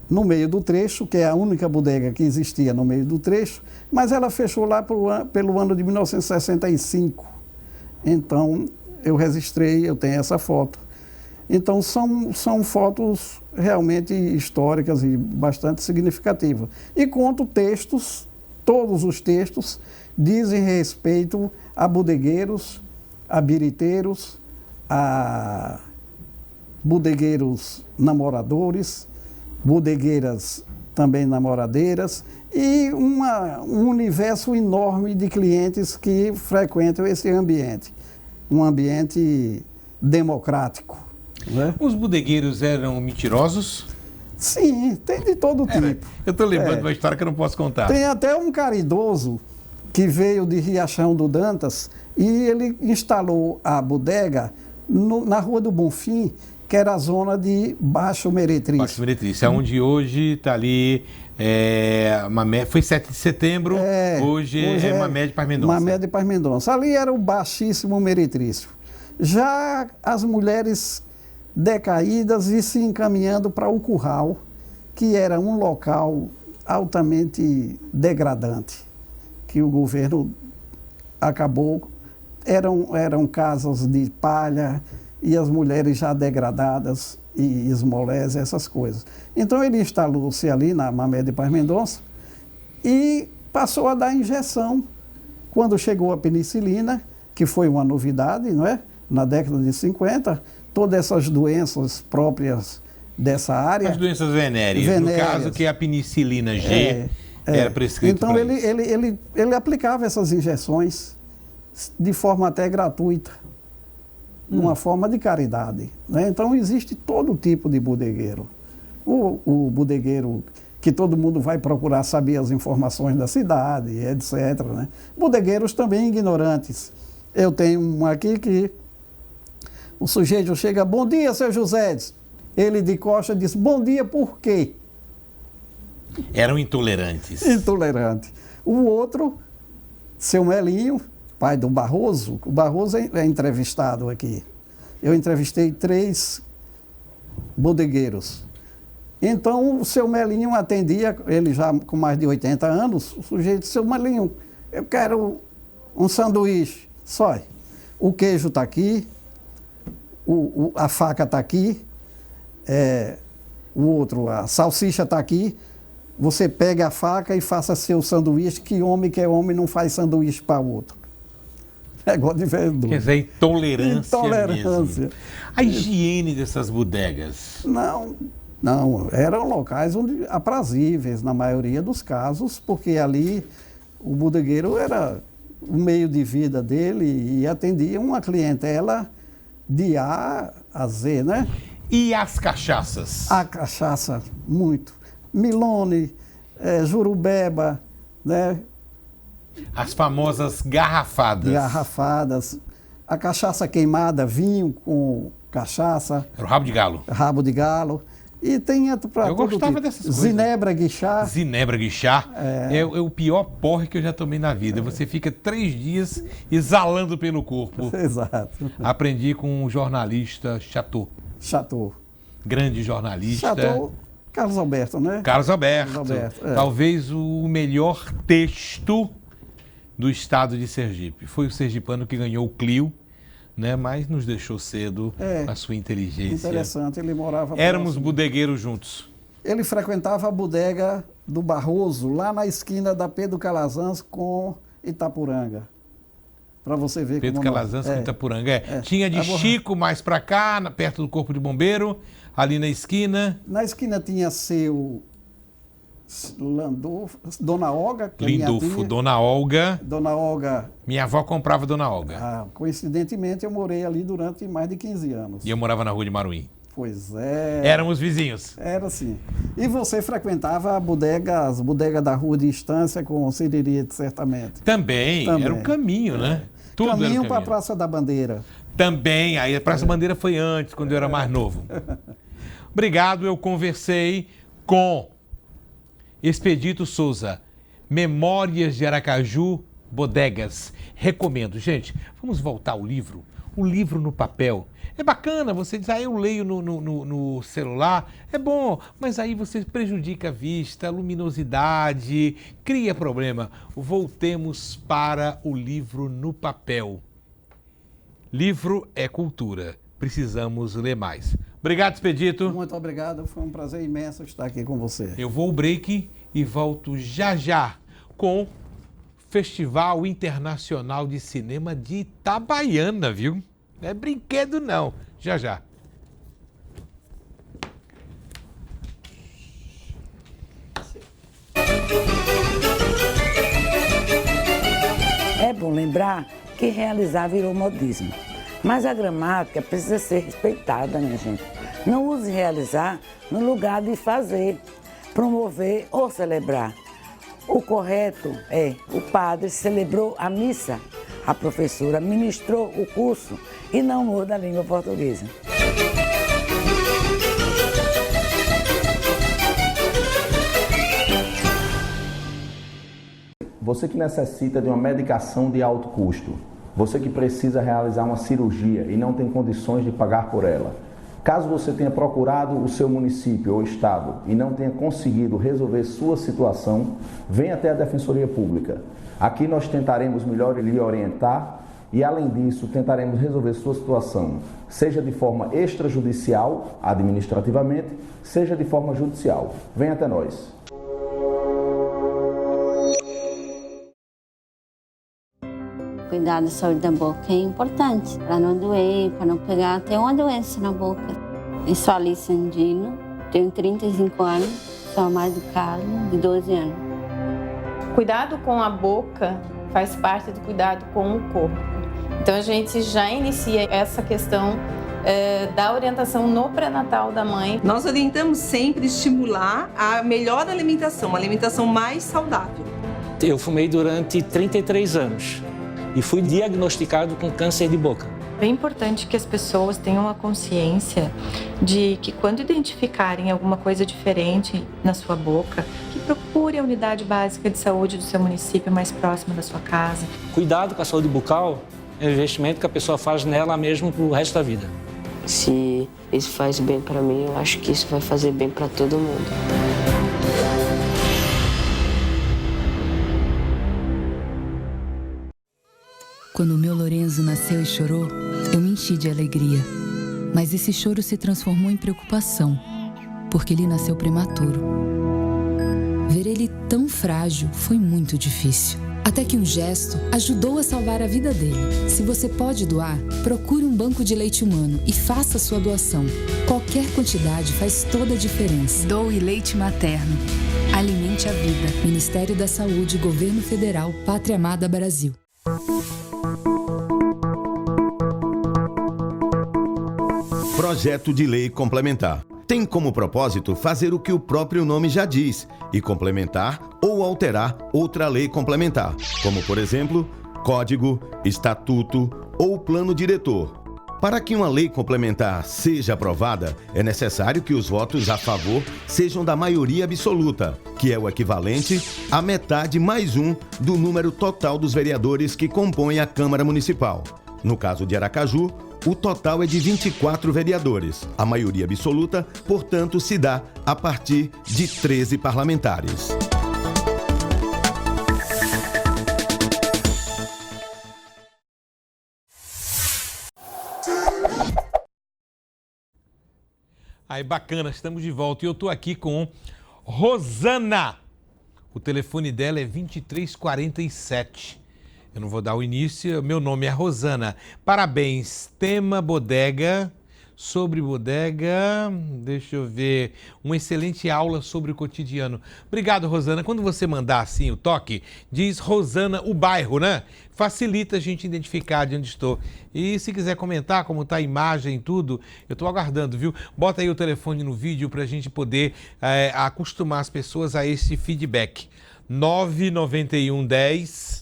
No meio do trecho, que é a única bodega que existia no meio do trecho, mas ela fechou lá pelo ano de 1965. Então, eu registrei, eu tenho essa foto. Então, são fotos realmente históricas e bastante significativas. E conto textos, todos os textos dizem respeito a bodegueiros, a biriteiros, a bodegueiros namoradores, bodegueiras também namoradeiras, e um universo enorme de clientes que frequentam esse ambiente. Um ambiente democrático. Né? Os bodegueiros eram mentirosos? Sim, tem de todo tipo. Eu estou lembrando de uma história que eu não posso contar. Tem até um caridoso que veio de Riachão do Dantas e ele instalou a bodega na Rua do Bonfim, que era a zona de Baixo Meretrício. Baixo Meretrício, é onde hoje está ali, foi 7 de setembro, hoje é Mamé de Paz Mendonça. Mamé de Paz Mendonça. Ali era o Baixíssimo Meretrício. Já as mulheres decaídas e se encaminhando para o Curral, que era um local altamente degradante, que o governo acabou. Eram casas de palha e as mulheres já degradadas e esmolés, essas coisas. Então ele instalou-se ali na Mamé de Paz Mendonça e passou a dar injeção. Quando chegou a penicilina, que foi uma novidade, não é? Na década de 50, todas essas doenças próprias dessa área... As doenças venéreas, no caso que é a penicilina G era prescrita. Então ele aplicava essas injeções de forma até gratuita, uma forma de caridade. Né? Então existe todo tipo de bodegueiro. O bodegueiro que todo mundo vai procurar saber as informações da cidade, etc. Né? Bodegueiros também ignorantes. Eu tenho um aqui que o sujeito chega, bom dia, seu José. Ele de costa diz, bom dia, por quê? Eram intolerantes. Intolerante. O outro, seu Melinho, pai do Barroso, o Barroso é entrevistado aqui. Eu entrevistei 3 bodegueiros. Então, o seu Melinho atendia, ele já com mais de 80 anos, o sujeito, seu Melinho, eu quero um sanduíche. Só, o queijo está aqui, a faca está aqui, o outro, a salsicha está aqui, você pega a faca e faça seu sanduíche, que é homem não faz sanduíche para o outro. Negócio de verdura. Quer dizer, intolerância mesmo. A Isso. higiene dessas bodegas? Não, eram locais aprazíveis, na maioria dos casos, porque ali o bodegueiro era o meio de vida dele e atendia uma clientela de A a Z, né? E as cachaças? A cachaça, muito. Milone, Jurubeba, né? As famosas garrafadas. Garrafadas. A cachaça queimada, vinho com cachaça. Era o rabo de galo. Rabo de galo. E tem para Eu gostava dessas coisas. Zinebra Guichá. Zinebra Guichá é o pior porre que eu já tomei na vida. Você fica 3 dias exalando pelo corpo. Exato. Aprendi com um jornalista Chateau. Grande jornalista. Chateau, Carlos Alberto, né? Carlos Alberto. É. Talvez o melhor texto do estado de Sergipe. Foi o sergipano que ganhou o Clio, né? Mas nos deixou cedo a sua inteligência. Interessante, ele morava... Éramos bodegueiros juntos. Ele frequentava a bodega do Barroso, lá na esquina da Pedro Calazans com Itapuranga. Para você ver Pedro como... Calazans com Itapuranga. Tinha de Chico mais para cá, perto do Corpo de Bombeiro, ali na esquina. Na esquina tinha seu Landolfo, Dona Olga. Que Lindolfo, Dona Olga. Dona Olga. Minha avó comprava Dona Olga. Coincidentemente, eu morei ali durante mais de 15 anos. E eu morava na Rua de Maruim. Pois é. Éramos vizinhos. Era sim. E você frequentava as bodegas da Rua de Estância com Siriri, certamente. Também. Era o caminho, né? Tudo caminho para a Praça da Bandeira. Também. Aí a Praça da Bandeira foi antes, quando eu era mais novo. Obrigado, eu conversei com Expedito Souza, Memórias de Aracaju, Bodegas. Recomendo. Gente, vamos voltar ao livro. O livro no papel. É bacana, você diz, eu leio no celular, é bom, mas aí você prejudica a vista, a luminosidade, cria problema. Voltemos para o livro no papel. Livro é cultura, precisamos ler mais. Obrigado, Expedito. Muito obrigado, foi um prazer imenso estar aqui com você. Eu vou ao break e volto já com Festival Internacional de Cinema de Itabaiana, viu? Não é brinquedo não, já. bom lembrar que realizar virou modismo. Mas a gramática precisa ser respeitada, minha gente. Não use realizar no lugar de fazer, promover ou celebrar. O correto é: o padre celebrou a missa, a professora ministrou o curso e não muda a língua portuguesa. Você que necessita de uma medicação de alto custo, você que precisa realizar uma cirurgia e não tem condições de pagar por ela. Caso você tenha procurado o seu município ou estado e não tenha conseguido resolver sua situação, venha até a Defensoria Pública. Aqui nós tentaremos melhor lhe orientar e, além disso, tentaremos resolver sua situação, seja de forma extrajudicial, administrativamente, seja de forma judicial. Venha até nós. Cuidar da saúde da boca é importante, para não doer, para não pegar até uma doença na boca. Eu sou Alice Andino, tenho 35 anos, sou a mãe do Carlos, de 12 anos. Cuidado com a boca faz parte do cuidado com o corpo. Então a gente já inicia essa questão da orientação no pré-natal da mãe. Nós orientamos sempre estimular a melhor alimentação, uma alimentação mais saudável. Eu fumei durante 33 anos. E fui diagnosticado com câncer de boca. É importante que as pessoas tenham a consciência de que quando identificarem alguma coisa diferente na sua boca, que procure a unidade básica de saúde do seu município mais próximo da sua casa. Cuidado com a saúde bucal é um investimento que a pessoa faz nela mesmo pro resto da vida. Se isso faz bem para mim, eu acho que isso vai fazer bem para todo mundo. Quando o meu Lorenzo nasceu e chorou, eu me enchi de alegria. Mas esse choro se transformou em preocupação, porque ele nasceu prematuro. Ver ele tão frágil foi muito difícil. Até que um gesto ajudou a salvar a vida dele. Se você pode doar, procure um banco de leite humano e faça sua doação. Qualquer quantidade faz toda a diferença. Doe leite materno. Alimente a vida. Ministério da Saúde, Governo Federal, Pátria Amada Brasil. Projeto de Lei Complementar. Tem como propósito fazer o que o próprio nome já diz e complementar ou alterar outra lei complementar, como, por exemplo, Código, Estatuto ou Plano Diretor. Para que uma lei complementar seja aprovada, é necessário que os votos a favor sejam da maioria absoluta, que é o equivalente à metade mais um do número total dos vereadores que compõem a Câmara Municipal. No caso de Aracaju, o total é de 24 vereadores. A maioria absoluta, portanto, se dá a partir de 13 parlamentares. Aí, bacana, estamos de volta. E eu estou aqui com Rosana. O telefone dela é 2347. Eu não vou dar o início, meu nome é Rosana. Parabéns, tema bodega, sobre bodega, deixa eu ver, uma excelente aula sobre o cotidiano. Obrigado, Rosana. Quando você mandar assim o toque, diz Rosana, o bairro, né? Facilita a gente identificar de onde estou. E se quiser comentar como está a imagem e tudo, eu estou aguardando, viu? Bota aí o telefone no vídeo para a gente poder acostumar as pessoas a esse feedback. 991 10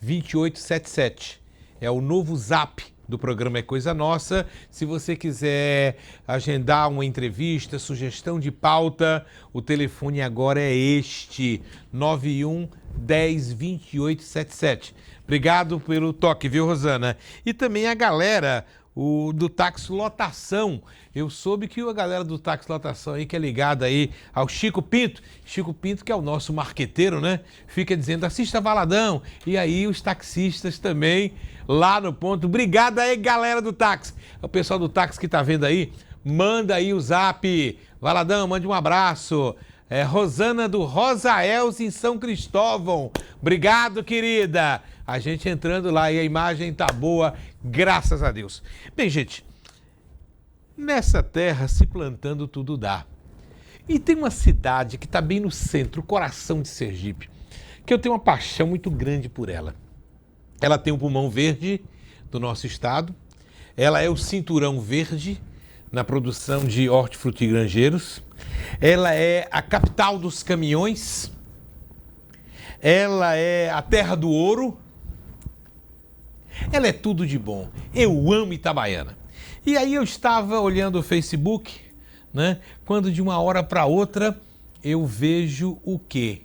2877. É o novo zap do programa É Coisa Nossa. Se você quiser agendar uma entrevista, sugestão de pauta, o telefone agora é este, 91 10 2877. Obrigado pelo toque, viu, Rosana? E também a galera do Táxi Lotação. Eu soube que a galera do Táxi Lotação aí, que é ligada aí ao Chico Pinto, que é o nosso marqueteiro, né? Fica dizendo, assista Valadão. E aí os taxistas também lá no ponto. Obrigado aí, galera do táxi. O pessoal do táxi que tá vendo aí, manda aí o zap. Valadão, mande um abraço. É Rosana do Rosaels em São Cristóvão. Obrigado, querida. A gente entrando lá e a imagem tá boa, graças a Deus. Bem, gente, nessa terra se plantando tudo dá. E tem uma cidade que está bem no centro, o coração de Sergipe, que eu tenho uma paixão muito grande por ela. Ela tem o pulmão verde do nosso estado. Ela é o cinturão verde na produção de hortifrutigranjeiros. Ela é a capital dos caminhões. Ela é a terra do ouro. Ela é tudo de bom. Eu amo Itabaiana. E aí eu estava olhando o Facebook, né? Quando de uma hora para outra eu vejo o quê?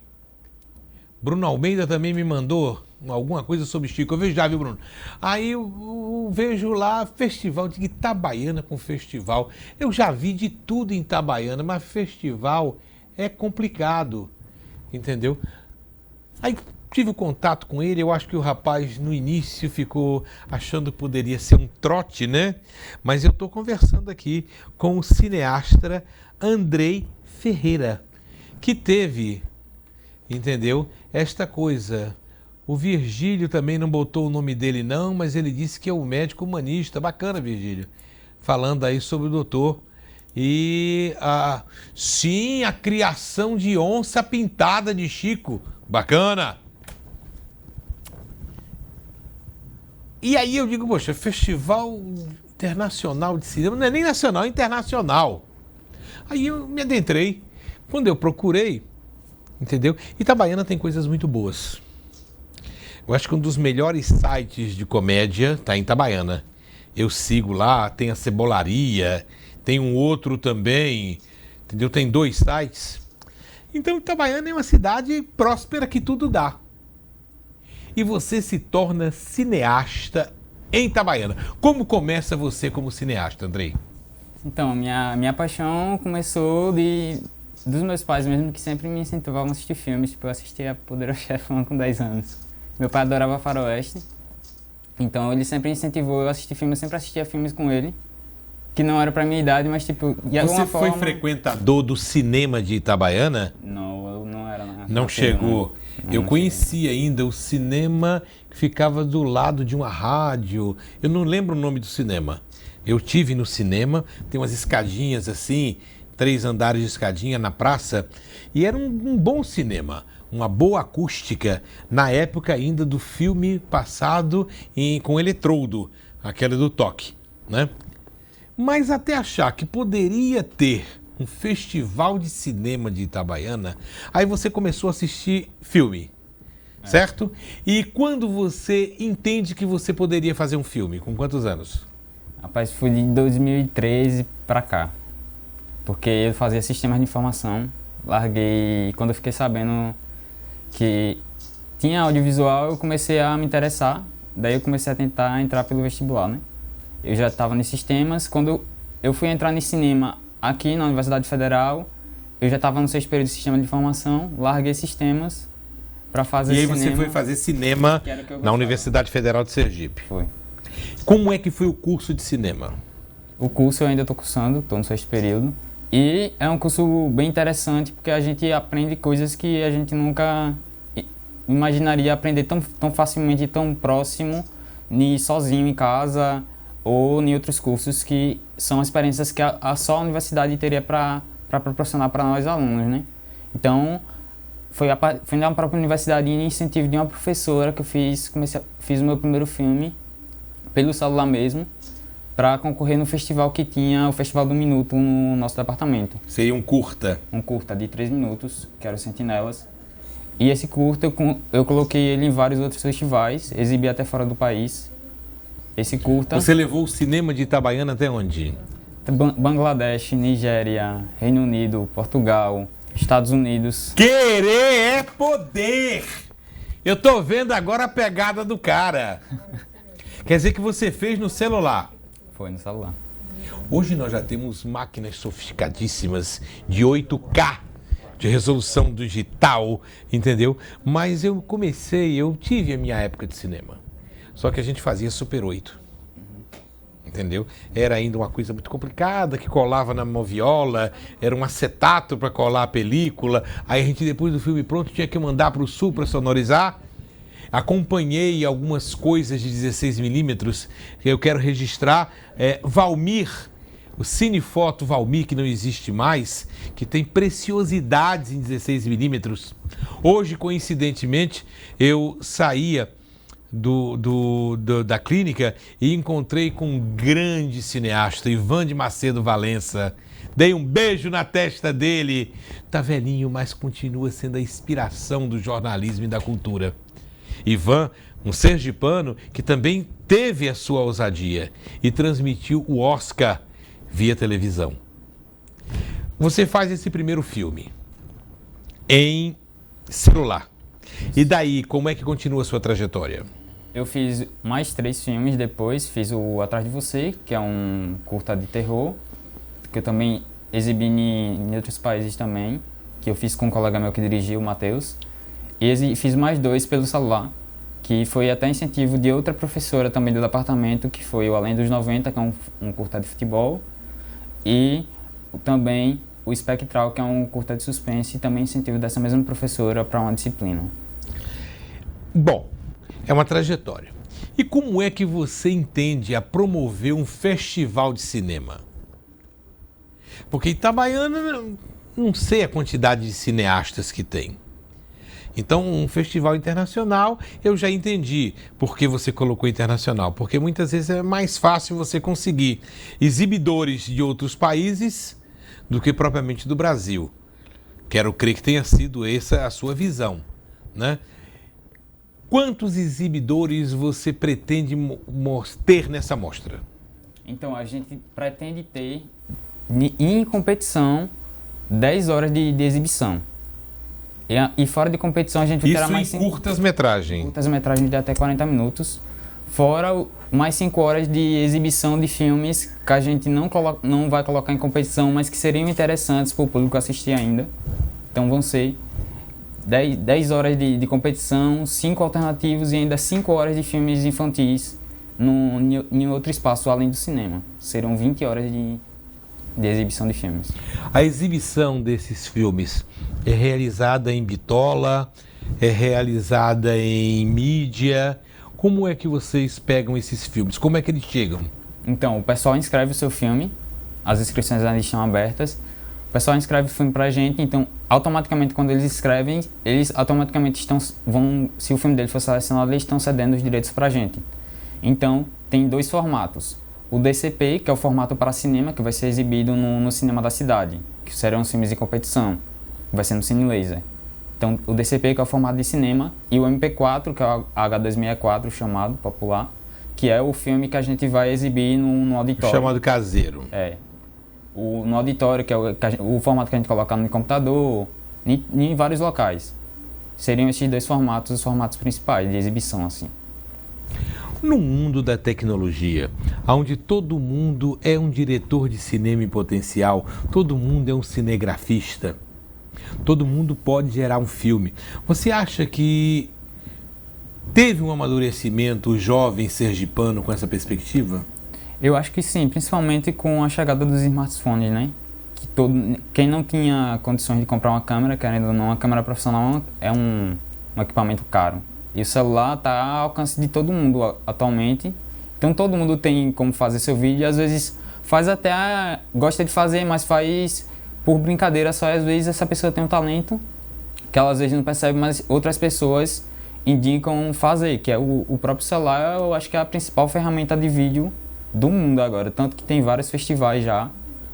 Bruno Almeida também me mandou alguma coisa sobre Chico. Eu vejo já, viu, Bruno? Aí eu vejo lá festival de Itabaiana com festival. Eu já vi de tudo em Itabaiana, mas festival é complicado, entendeu? Aí tive contato com ele, eu acho que o rapaz no início ficou achando que poderia ser um trote, né? Mas eu estou conversando aqui com o cineasta Andrei Ferreira, que teve, entendeu, esta coisa. O Virgílio também não botou o nome dele não, mas ele disse que é o médico humanista. Bacana, Virgílio. Falando aí sobre o doutor. E, sim, a criação de onça pintada de Chico. Bacana. E aí eu digo, poxa, Festival Internacional de Cinema, não é nem nacional, é internacional. Aí eu me adentrei. Quando eu procurei, entendeu? Itabaiana tem coisas muito boas. Eu acho que um dos melhores sites de comédia está em Itabaiana. Eu sigo lá, tem a Cebolaria, tem um outro também, entendeu? Tem 2 sites. Então Itabaiana é uma cidade próspera que tudo dá. E você se torna cineasta em Itabaiana. Como começa você como cineasta, Andrei? Então, minha paixão começou dos meus pais mesmo, que sempre me incentivavam a assistir filmes. Tipo, eu assistia Poderoso Chefão com 10 anos. Meu pai adorava faroeste, então ele sempre incentivou eu a assistir filmes, eu sempre assistia filmes com ele, que não era pra minha idade, mas tipo, de alguma forma... Você foi frequentador do cinema de Itabaiana? Não, eu não era. Não chegou. Eu conheci ainda o cinema que ficava do lado de uma rádio, eu não lembro o nome do cinema. Eu tive no cinema, tem umas escadinhas assim, 3 andares de escadinha na praça, e era um bom cinema. Uma boa acústica, na época ainda do filme passado com eletrodo, aquela do toque, né? Mas até achar que poderia ter um festival de cinema de Itabaiana, aí você começou a assistir filme, certo? E quando você entende que você poderia fazer um filme? Com quantos anos? Rapaz, foi de 2013 pra cá, porque eu fazia sistemas de informação, larguei, quando eu fiquei sabendo que tinha audiovisual, eu comecei a me interessar, daí eu comecei a tentar entrar pelo vestibular, né? Eu já estava nesses temas, quando eu fui entrar no cinema aqui na Universidade Federal, eu já estava no 6º período de sistema de informação, larguei esses temas para fazer cinema. E aí você foi fazer cinema na Universidade Federal de Sergipe. Foi. Como é que foi o curso de cinema? O curso eu ainda estou cursando, estou no 6º período. E é um curso bem interessante porque a gente aprende coisas que a gente nunca imaginaria aprender tão facilmente, tão próximo, sozinho em casa ou em outros cursos, que são experiências que só a universidade teria para proporcionar para nós alunos, né? Então, foi na própria universidade, em incentivo de uma professora, que eu fiz o meu primeiro filme pelo celular mesmo, para concorrer no festival que tinha, o Festival do Minuto, no nosso departamento. Seria um curta? Um curta de 3 minutos, que era o Sentinelas. E esse curta, eu coloquei ele em vários outros festivais, exibi até fora do país. Esse curta... Você levou o cinema de Itabaiana até onde? Bangladesh, Nigéria, Reino Unido, Portugal, Estados Unidos. Querer é poder! Eu tô vendo agora a pegada do cara. Quer dizer que você fez no celular? Foi no celular. Hoje nós já temos máquinas sofisticadíssimas de 8K, de resolução digital, entendeu? Mas eu tive a minha época de cinema. Só que a gente fazia Super 8. Entendeu? Era ainda uma coisa muito complicada, que colava na moviola, era um acetato para colar a película. Aí a gente, depois do filme pronto, tinha que mandar para o Sul para sonorizar. Acompanhei algumas coisas de 16mm que eu quero registrar. Valmir, o Cinefoto Valmir, que não existe mais, que tem preciosidades em 16mm. Hoje, coincidentemente, eu saía da clínica e encontrei com um grande cineasta, Ivan de Macedo Valença. Dei um beijo na testa dele. Tá velhinho, mas continua sendo a inspiração do jornalismo e da cultura. Ivan, um sergipano que também teve a sua ousadia e transmitiu o Oscar via televisão. Você faz esse primeiro filme em celular. E daí, como é que continua a sua trajetória? Eu fiz mais 3 filmes depois. Fiz o Atrás de Você, que é um curta de terror, que eu também exibi em outros países também, que eu fiz com um colega meu que dirigiu, o Matheus. E fiz mais 2 pelo celular, que foi até incentivo de outra professora também do departamento, que foi o Além dos 90, que é um curta de futebol, e também o Espectral, que é um curta de suspense, e também incentivo dessa mesma professora para uma disciplina. Bom, é uma trajetória. E como é que você entende a promover um festival de cinema? Porque Itabaiana, não sei a quantidade de cineastas que tem. Então, um festival internacional, eu já entendi por que você colocou internacional. Porque muitas vezes é mais fácil você conseguir exibidores de outros países do que propriamente do Brasil. Quero crer que tenha sido essa a sua visão, né? Quantos exibidores você pretende ter nessa mostra? Então, a gente pretende ter, em competição, 10 horas de exibição. E fora de competição a gente terá mais 5... Isso em curtas-metragens? Curtas-metragens de até 40 minutos. Fora mais 5 horas de exibição de filmes que a gente não vai colocar em competição, mas que seriam interessantes para o público assistir ainda. Então vão ser 10 horas de competição, 5 alternativos e ainda 5 horas de filmes infantis em outro espaço além do cinema. Serão 20 horas de exibição de filmes. A exibição desses filmes é realizada em bitola, é realizada em mídia. Como é que vocês pegam esses filmes? Como é que eles chegam? Então, o pessoal inscreve o seu filme, as inscrições ainda estão abertas. O pessoal inscreve o filme pra gente, então automaticamente quando eles inscrevem, eles automaticamente se o filme dele for selecionado, eles estão cedendo os direitos pra gente. Então, tem 2 formatos. O DCP, que é o formato para cinema, que vai ser exibido no cinema da cidade, que serão os filmes de competição, que vai ser no Cine Laser. Então, o DCP, que é o formato de cinema, e o MP4, que é o H264, chamado popular, que é o filme que a gente vai exibir no auditório. Chamado caseiro. É. No auditório, que é o formato que a gente coloca no computador, em vários locais. Seriam esses 2 formatos, os formatos principais de exibição, assim. No mundo da tecnologia, onde todo mundo é um diretor de cinema em potencial, todo mundo é um cinegrafista, todo mundo pode gerar um filme. Você acha que teve um amadurecimento jovem sergipano com essa perspectiva? Eu acho que sim, principalmente com a chegada dos smartphones, né? Quem não tinha condições de comprar uma câmera, querendo ou não, uma câmera profissional é um equipamento caro. E o celular está ao alcance de todo mundo atualmente. Então todo mundo tem como fazer seu vídeo e às vezes gosta de fazer, mas faz por brincadeira só. E às vezes essa pessoa tem um talento que ela às vezes não percebe, mas outras pessoas indicam fazer, que é o próprio celular. Eu acho que é a principal ferramenta de vídeo do mundo agora. Tanto que tem vários festivais já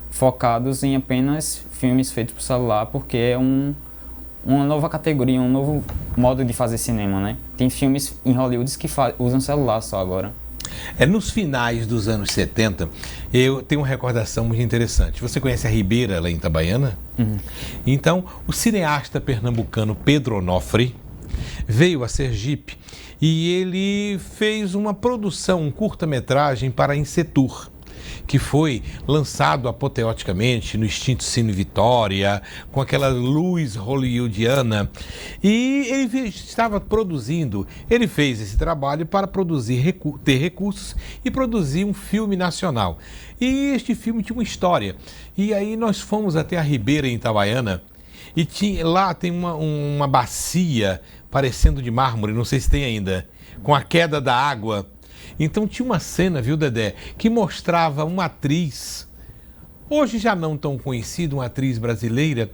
focados em apenas filmes feitos por celular, porque é uma nova categoria, um novo modo de fazer cinema, né? Tem filmes em Hollywood que usam celular só agora. Nos finais dos anos 70, eu tenho uma recordação muito interessante. Você conhece a Ribeira, lá em Itabaiana? Uhum. Então, o cineasta pernambucano Pedro Onofre veio a Sergipe e ele fez uma produção, um curta-metragem para a Insetur, que foi lançado apoteoticamente no extinto Cine Vitória, com aquela luz hollywoodiana. E ele estava produzindo, ele fez esse trabalho para ter recursos e produzir um filme nacional. E este filme tinha uma história. E aí nós fomos até a Ribeira, em Itabaiana, e lá tem uma bacia parecendo de mármore, não sei se tem ainda, com a queda da água. Então tinha uma cena, viu, Dedé, que mostrava uma atriz, hoje já não tão conhecida, uma atriz brasileira,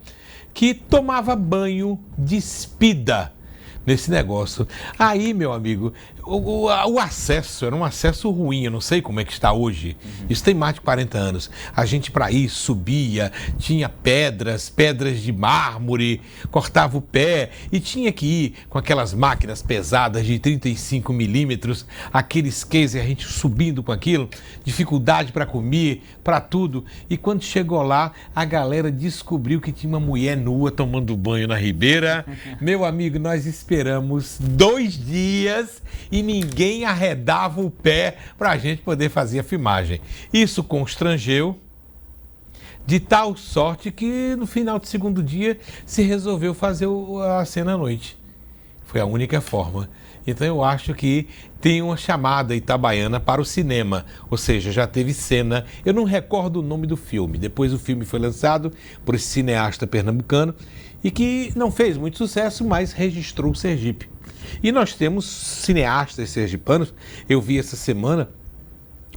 que tomava banho despida nesse negócio. Aí, meu amigo, o acesso era um acesso ruim, eu não sei como é que está hoje. Isso tem mais de 40 anos. A gente para ir subia, tinha pedras de mármore, cortava o pé e tinha que ir com aquelas máquinas pesadas de 35 milímetros, aqueles cases, a gente subindo com aquilo, dificuldade para comer, para tudo. E quando chegou lá, a galera descobriu que tinha uma mulher nua tomando banho na ribeira. Meu amigo, nós esperamos 2 dias e ninguém arredava o pé para a gente poder fazer a filmagem. Isso constrangeu de tal sorte que no final do 2º dia se resolveu fazer a cena à noite. Foi a única forma. Então eu acho que tem uma chamada Itabaiana para o cinema, ou seja, já teve cena, eu não recordo o nome do filme, depois o filme foi lançado por esse cineasta pernambucano e que não fez muito sucesso, mas registrou o Sergipe. E nós temos cineastas sergipanos, eu vi essa semana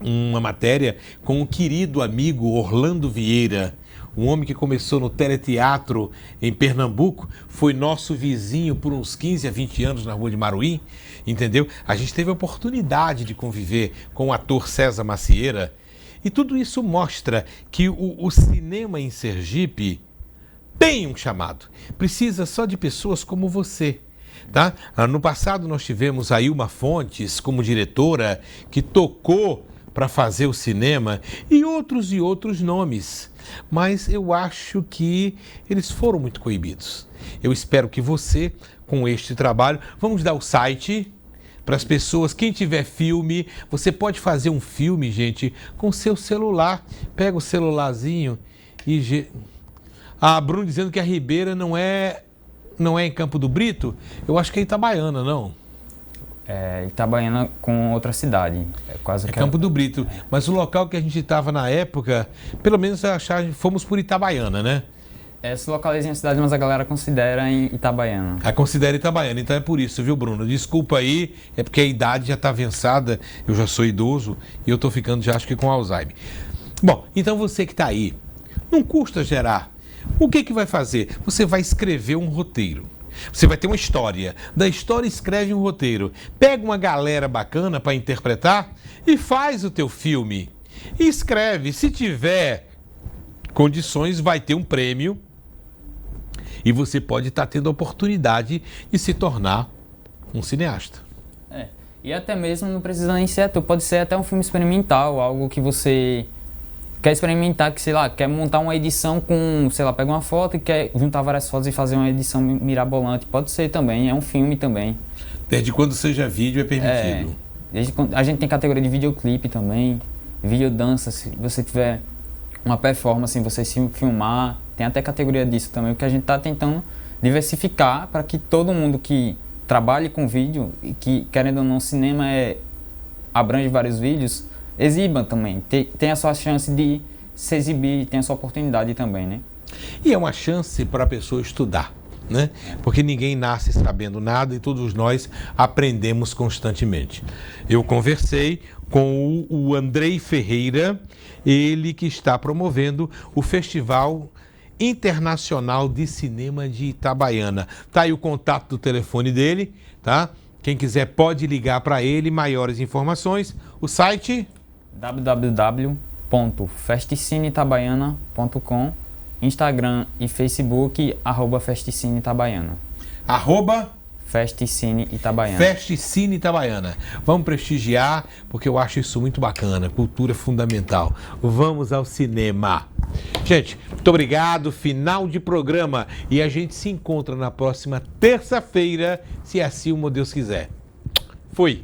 uma matéria com o querido amigo Orlando Vieira, um homem que começou no teleteatro em Pernambuco, foi nosso vizinho por uns 15 a 20 anos na Rua de Maruim, entendeu? A gente teve a oportunidade de conviver com o ator César Macieira e tudo isso mostra que o cinema em Sergipe tem um chamado, precisa só de pessoas como você. Tá? No passado nós tivemos a Ilma Fontes como diretora que tocou para fazer o cinema e outros nomes, mas eu acho que eles foram muito coibidos. Eu espero que você, com este trabalho, vamos dar o site para as pessoas, quem tiver filme, você pode fazer um filme, gente, com seu celular, pega o celularzinho e... Bruno dizendo que a Ribeira não é em Campo do Brito, eu acho que é Itabaiana, não? É Itabaiana com outra cidade. É Campo do Brito. Mas o local que a gente estava na época, pelo menos fomos por Itabaiana, né? Se localiza em cidade, mas a galera considera em Itabaiana. Considera Itabaiana, então é por isso, viu, Bruno? Desculpa aí, é porque a idade já está avançada, eu já sou idoso e eu estou ficando já acho que com Alzheimer. Bom, então você que está aí, não custa gerar. O que vai fazer? Você vai escrever um roteiro. Você vai ter uma história. Da história escreve um roteiro. Pega uma galera bacana para interpretar e faz o teu filme. E escreve. Se tiver condições, vai ter um prêmio. E você pode estar tendo a oportunidade de se tornar um cineasta. E até mesmo não precisa nem ser ator. Pode ser até um filme experimental, algo que você... quer experimentar, que sei lá, quer montar uma edição com, sei lá, pega uma foto e quer juntar várias fotos e fazer uma edição mirabolante. Pode ser também, é um filme também. Desde quando seja vídeo é permitido. Desde quando, a gente tem categoria de videoclipe também, videodança, se você tiver uma performance, você se filmar, tem até categoria disso também, porque a gente está tentando diversificar para que todo mundo que trabalhe com vídeo e que, querendo ou não, cinema abrange vários vídeos, exiba também, tem a sua chance de se exibir, tem a sua oportunidade também, né? E é uma chance para a pessoa estudar, né? Porque ninguém nasce sabendo nada e todos nós aprendemos constantemente. Eu conversei com o Andrei Ferreira, ele que está promovendo o Festival Internacional de Cinema de Itabaiana. Tá aí o contato do telefone dele, tá? Quem quiser pode ligar para ele, maiores informações. O site... www.festicineItabaiana.com, Instagram e Facebook, @FesticineItabaiana. Festcine Itabaiana. Festcine Itabaiana. Vamos prestigiar, porque eu acho isso muito bacana. Cultura fundamental. Vamos ao cinema. Gente, muito obrigado. Final de programa. E a gente se encontra na próxima terça-feira, se assim o Deus quiser. Fui.